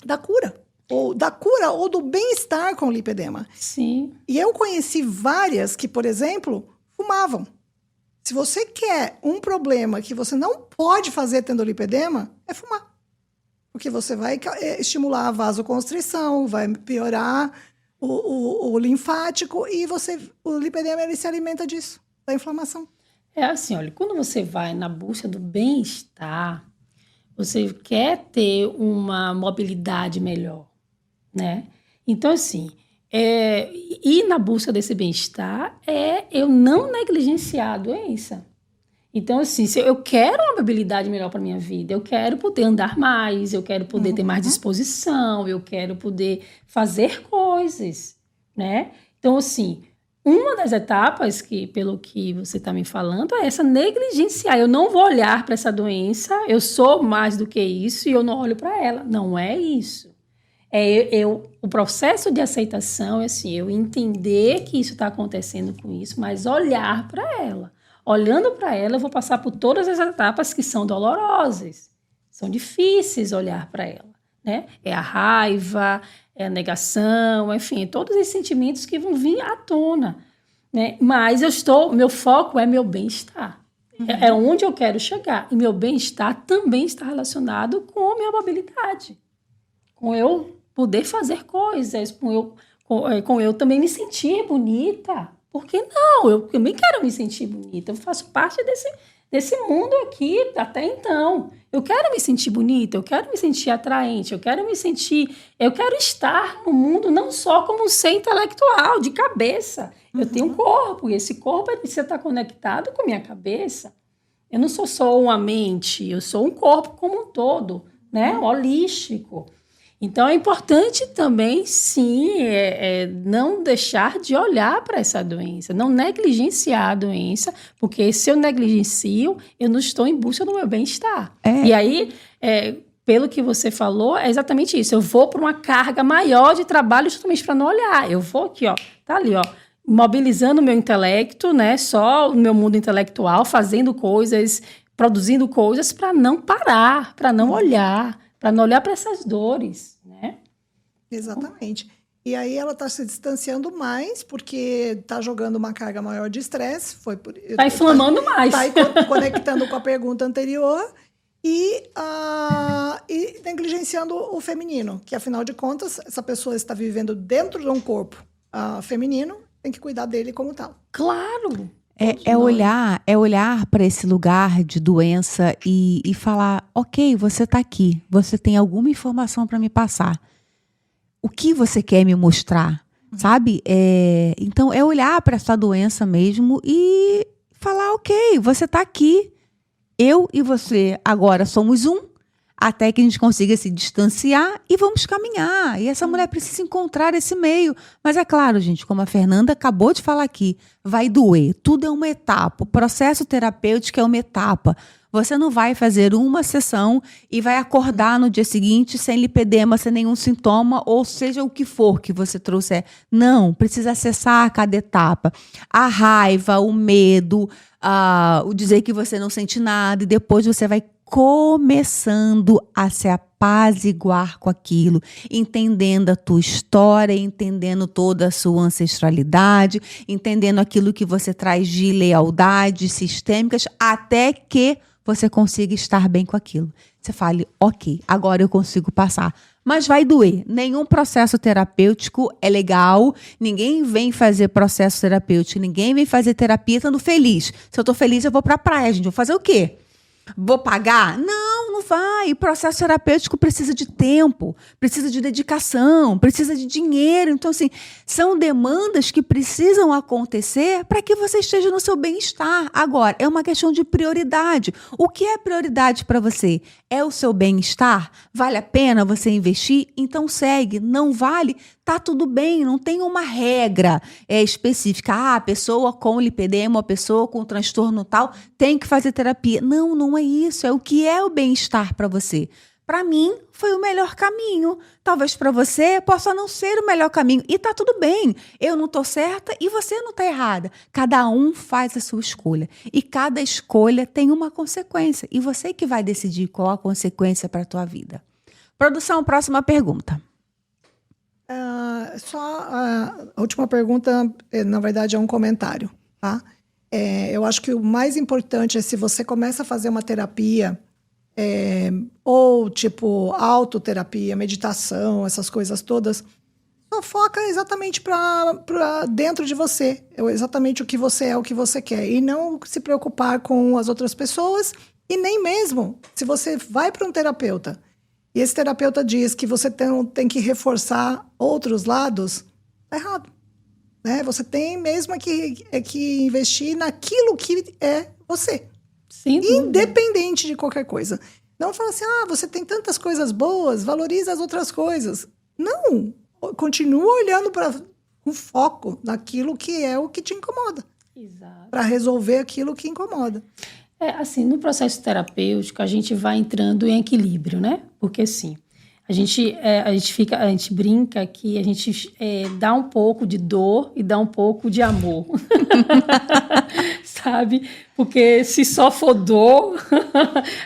da cura. Ou da cura ou do bem-estar com o lipedema. Sim. E eu conheci várias que, por exemplo, fumavam. Se você quer um problema que você não pode fazer tendo lipedema, é fumar. Porque você vai estimular a vasoconstrição, vai piorar o linfático e o lipedema ele se alimenta disso, da inflamação. É assim, olha, quando você vai na busca do bem-estar, você quer ter uma mobilidade melhor, né? Então, assim, ir na busca desse bem-estar é eu não negligenciar a doença. Então, assim, se eu quero uma mobilidade melhor para minha vida, eu quero poder andar mais, eu quero poder ter mais disposição, eu quero poder fazer coisas, né? Então, assim, uma das etapas que, pelo que você está me falando, é essa negligenciar. Eu não vou olhar para essa doença, eu sou mais do que isso e eu não olho para ela. Não é isso. O processo de aceitação é assim, eu entender que isso está acontecendo com isso, mas olhar para ela. Olhando para ela, eu vou passar por todas as etapas que são dolorosas. São difíceis olhar para ela, né? É a raiva, é a negação, enfim, todos esses sentimentos que vão vir à tona, né? Mas meu foco é meu bem-estar. É onde eu quero chegar. E meu bem-estar também está relacionado com a minha mobilidade. Com eu poder fazer coisas, com eu também me sentir bonita. Por que não? Eu também quero me sentir bonita. Eu faço parte desse mundo aqui até então. Eu quero me sentir bonita, eu quero me sentir atraente, eu quero estar no mundo não só como um ser intelectual, de cabeça. Eu tenho um corpo, e esse corpo precisa estar conectado com a minha cabeça. Eu não sou só uma mente, eu sou um corpo como um todo, né? Holístico. Então, é importante também, sim, não deixar de olhar para essa doença, não negligenciar a doença, porque se eu negligencio, eu não estou em busca do meu bem-estar. E aí, pelo que você falou, é exatamente isso. Eu vou para uma carga maior de trabalho justamente para não olhar. Eu vou aqui, ó, tá ali, ó, mobilizando o meu intelecto, né, só o meu mundo intelectual, fazendo coisas, produzindo coisas para não parar, para não olhar para essas dores, né? Exatamente. E aí ela está se distanciando mais porque está jogando uma carga maior de estresse. Está inflamando mais. Está conectando com a pergunta anterior e negligenciando o feminino, que afinal de contas, essa pessoa está vivendo dentro de um corpo feminino, tem que cuidar dele como tal. Claro! É olhar para esse lugar de doença e falar, ok, você está aqui, você tem alguma informação para me passar. O que você quer me mostrar, sabe? Então, é olhar para essa doença mesmo e falar, ok, você está aqui, eu e você agora somos um, até que a gente consiga se distanciar e vamos caminhar. E essa mulher precisa encontrar esse meio. Mas é claro, gente, como a Fernanda acabou de falar aqui, vai doer. Tudo é uma etapa. O processo terapêutico é uma etapa. Você não vai fazer uma sessão e vai acordar no dia seguinte sem lipedema, sem nenhum sintoma, ou seja o que for que você trouxer. Não, precisa acessar cada etapa. A raiva, o medo, o dizer que você não sente nada, e depois você vai começando a se apaziguar com aquilo, entendendo a tua história, entendendo toda a sua ancestralidade, entendendo aquilo que você traz de lealdades sistêmicas, até que você consiga estar bem com aquilo. Você fale, ok, agora eu consigo passar. Mas vai doer. Nenhum processo terapêutico é legal. Ninguém vem fazer processo terapêutico. Ninguém vem fazer terapia estando feliz. Se eu estou feliz, eu vou para a praia, gente. Vou fazer o quê? Vou pagar? Não vai. O processo terapêutico precisa de tempo, precisa de dedicação, precisa de dinheiro. Então, assim, são demandas que precisam acontecer para que você esteja no seu bem-estar. Agora, é uma questão de prioridade. O que é prioridade para você? É o seu bem-estar? Vale a pena você investir? Então segue. Não vale? Tá tudo bem, não tem uma regra específica. A pessoa com lipedema, a pessoa com transtorno tal, tem que fazer terapia. Não é isso. É o que é o bem-estar para você. Para mim, foi o melhor caminho. Talvez para você possa não ser o melhor caminho. E tá tudo bem. Eu não tô certa e você não tá errada. Cada um faz a sua escolha. E cada escolha tem uma consequência. E você que vai decidir qual a consequência para a tua vida. Produção, próxima pergunta. Só a última pergunta, na verdade, é um comentário, tá? Eu acho que o mais importante é se você começa a fazer uma terapia, ou tipo autoterapia, meditação, essas coisas todas, só foca exatamente para dentro de você, exatamente o que você é, o que você quer, e não se preocupar com as outras pessoas, e nem mesmo se você vai para um terapeuta, e esse terapeuta diz que você tem que reforçar outros lados, tá errado. Né? Você tem mesmo que investir naquilo que é você. Sim, independente de qualquer coisa. Não fala assim, você tem tantas coisas boas, valoriza as outras coisas. Não, continua olhando com foco naquilo que é o que te incomoda. Exato. Para resolver aquilo que incomoda. Assim, no processo terapêutico, a gente vai entrando em equilíbrio, né? Porque, assim, a gente brinca que a gente dá um pouco de dor e dá um pouco de amor. Sabe? Porque se só for dor,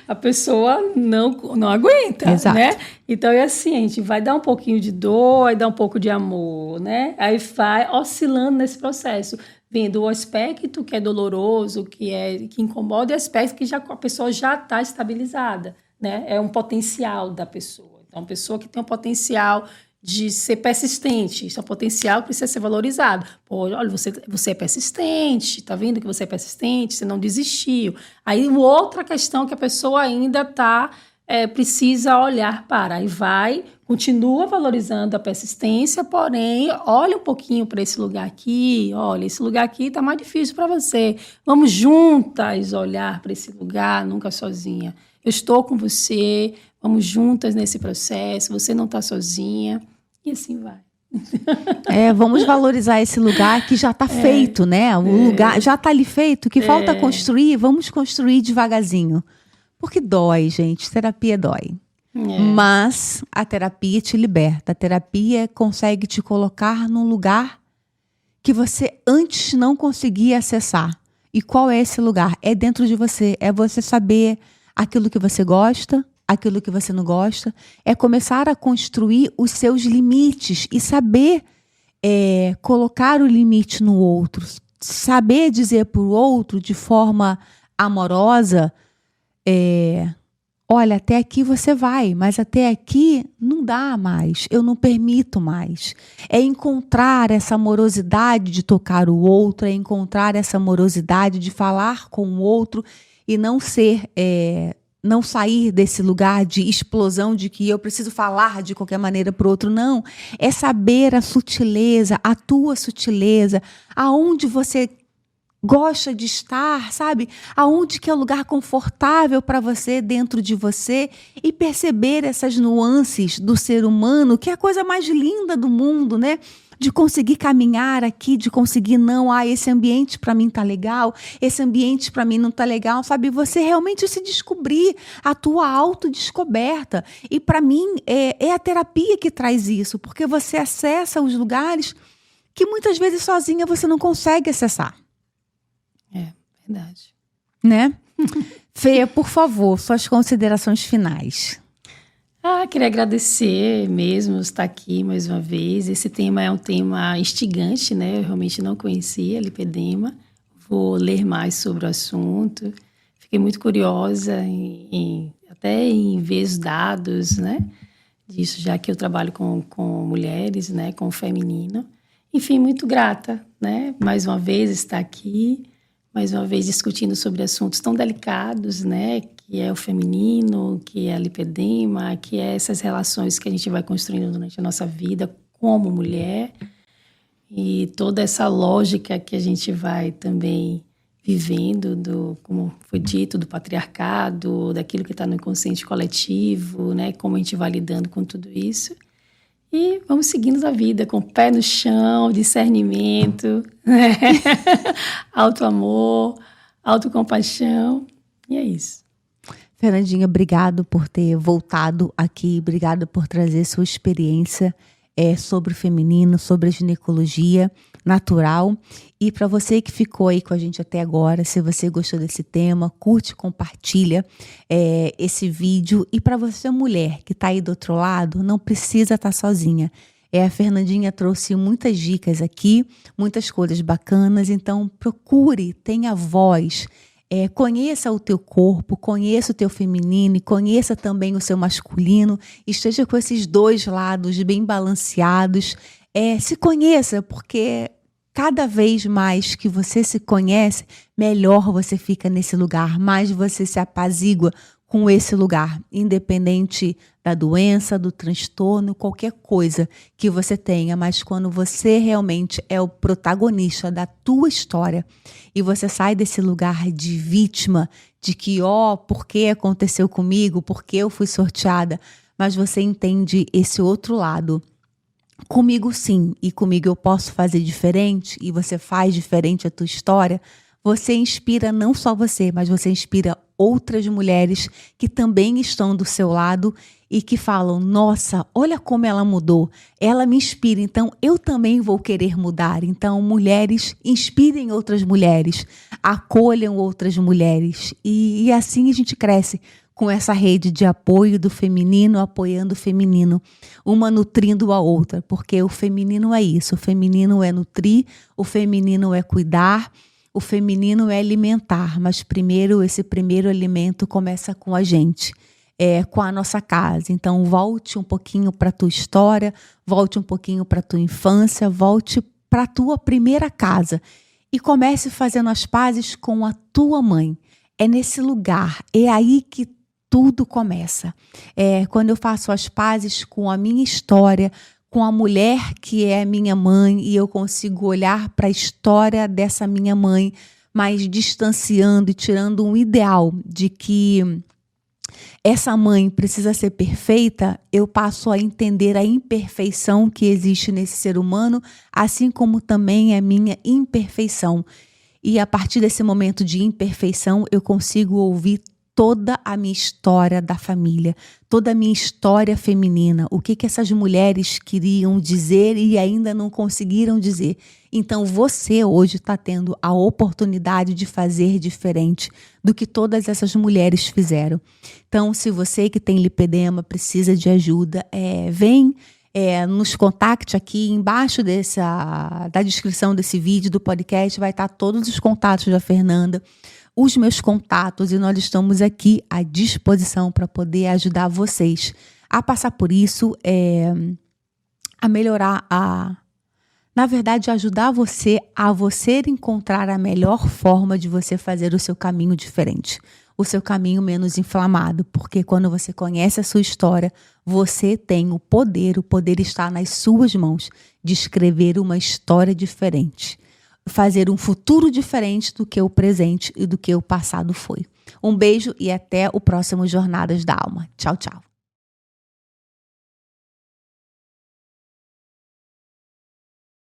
a pessoa não aguenta, Exato. Né? Então, é assim, a gente vai dar um pouquinho de dor e dar um pouco de amor, né? Aí vai oscilando nesse processo, vendo o aspecto que é doloroso, que incomoda, e o aspecto que a pessoa já está estabilizada, né? É um potencial da pessoa. Então, uma pessoa que tem um potencial de ser persistente, isso é um potencial que precisa ser valorizado. Pô, olha, você é persistente, tá vendo que você é persistente, você não desistiu. Aí, outra questão que a pessoa ainda precisa olhar para, aí continua valorizando a persistência, porém, olha um pouquinho para esse lugar aqui, olha, esse lugar aqui está mais difícil para você. Vamos juntas olhar para esse lugar, nunca sozinha. Eu estou com você, vamos juntas nesse processo, você não está sozinha, e assim vai. Vamos valorizar esse lugar que já está feito, né? O lugar já está ali feito, o que falta construir, vamos construir devagarzinho. Porque dói, gente, terapia dói. Mas a terapia te liberta, a terapia consegue te colocar num lugar que você antes não conseguia acessar. E qual é esse lugar? É dentro de você, é você saber aquilo que você gosta, aquilo que você não gosta, é começar a construir os seus limites e saber colocar o limite no outro, saber dizer para o outro de forma amorosa, olha, até aqui você vai, mas até aqui não dá mais, eu não permito mais. É encontrar essa amorosidade de tocar o outro, é encontrar essa amorosidade de falar com o outro e não não sair desse lugar de explosão de que eu preciso falar de qualquer maneira para o outro, não. É saber a sutileza, a tua sutileza, aonde você gosta de estar, sabe? Aonde que é o lugar confortável para você, dentro de você, e perceber essas nuances do ser humano, que é a coisa mais linda do mundo, né? De conseguir caminhar aqui, de conseguir esse ambiente para mim tá legal, esse ambiente para mim não tá legal, sabe? Você realmente se descobrir, a tua autodescoberta. E para mim é a terapia que traz isso, porque você acessa os lugares que muitas vezes sozinha você não consegue acessar. Verdade. Né? Fê, por favor, suas considerações finais. Queria agradecer mesmo estar aqui mais uma vez. Esse tema é um tema instigante, né? Eu realmente não conhecia lipedema. Vou ler mais sobre o assunto. Fiquei muito curiosa até em ver os dados, né? Disso, já que eu trabalho com mulheres, né? Com o feminino. Enfim, muito grata, né? Mais uma vez estar aqui. Mais uma vez discutindo sobre assuntos tão delicados, né? Que é o feminino, que é a lipedema, que é essas relações que a gente vai construindo durante a nossa vida como mulher e toda essa lógica que a gente vai também vivendo como foi dito, do patriarcado, daquilo que está no inconsciente coletivo, né? Como a gente vai lidando com tudo isso. E vamos seguindo a vida com o pé no chão, discernimento, né? Autoamor, autocompaixão, e é isso. Fernandinha, obrigado por ter voltado aqui, obrigado por trazer sua experiência sobre o feminino, sobre a ginecologia natural. E para você que ficou aí com a gente até agora, se você gostou desse tema, curte, compartilha esse vídeo. E para você, mulher que está aí do outro lado, não precisa estar sozinha. A Fernandinha trouxe muitas dicas aqui, muitas coisas bacanas, então procure, tenha voz. Conheça o teu corpo, conheça o teu feminino e conheça também o seu masculino. Esteja com esses dois lados bem balanceados. Se conheça, porque cada vez mais que você se conhece, melhor você fica nesse lugar, mais você se apazigua com esse lugar, independente da doença, do transtorno, qualquer coisa que você tenha, mas quando você realmente é o protagonista da tua história e você sai desse lugar de vítima, de que, por que aconteceu comigo, por que eu fui sorteada, mas você entende esse outro lado. Comigo sim, e comigo eu posso fazer diferente, e você faz diferente a tua história. Você inspira não só você, mas você inspira outras mulheres que também estão do seu lado e que falam, nossa, olha como ela mudou, ela me inspira, então eu também vou querer mudar. Então, mulheres, inspirem outras mulheres, acolham outras mulheres e assim a gente cresce com essa rede de apoio do feminino, apoiando o feminino, uma nutrindo a outra, porque o feminino é isso, o feminino é nutrir, o feminino é cuidar, o feminino é alimentar, mas esse primeiro alimento começa com a gente, com a nossa casa. Então, volte um pouquinho para a tua história, volte um pouquinho para a tua infância, volte para a tua primeira casa e comece fazendo as pazes com a tua mãe. É nesse lugar, é aí que tudo começa. Quando eu faço as pazes com a minha história, com a mulher que é minha mãe, e eu consigo olhar para a história dessa minha mãe, mas distanciando e tirando um ideal de que essa mãe precisa ser perfeita, eu passo a entender a imperfeição que existe nesse ser humano, assim como também a minha imperfeição. E a partir desse momento de imperfeição, eu consigo ouvir toda a minha história da família, toda a minha história feminina, o que essas mulheres queriam dizer e ainda não conseguiram dizer. Então você hoje está tendo a oportunidade de fazer diferente do que todas essas mulheres fizeram. Então, se você que tem lipedema precisa de ajuda, vem, nos contacte aqui embaixo da descrição desse vídeo, do podcast, vai estar todos os contatos da Fernanda, os meus contatos, e nós estamos aqui à disposição para poder ajudar vocês a passar por isso, a melhorar, na verdade, ajudar você a encontrar a melhor forma de você fazer o seu caminho diferente, o seu caminho menos inflamado, porque quando você conhece a sua história, você tem o poder está nas suas mãos de escrever uma história diferente, fazer um futuro diferente do que o presente e do que o passado foi. Um beijo e até o próximo Jornadas da Alma. Tchau, tchau.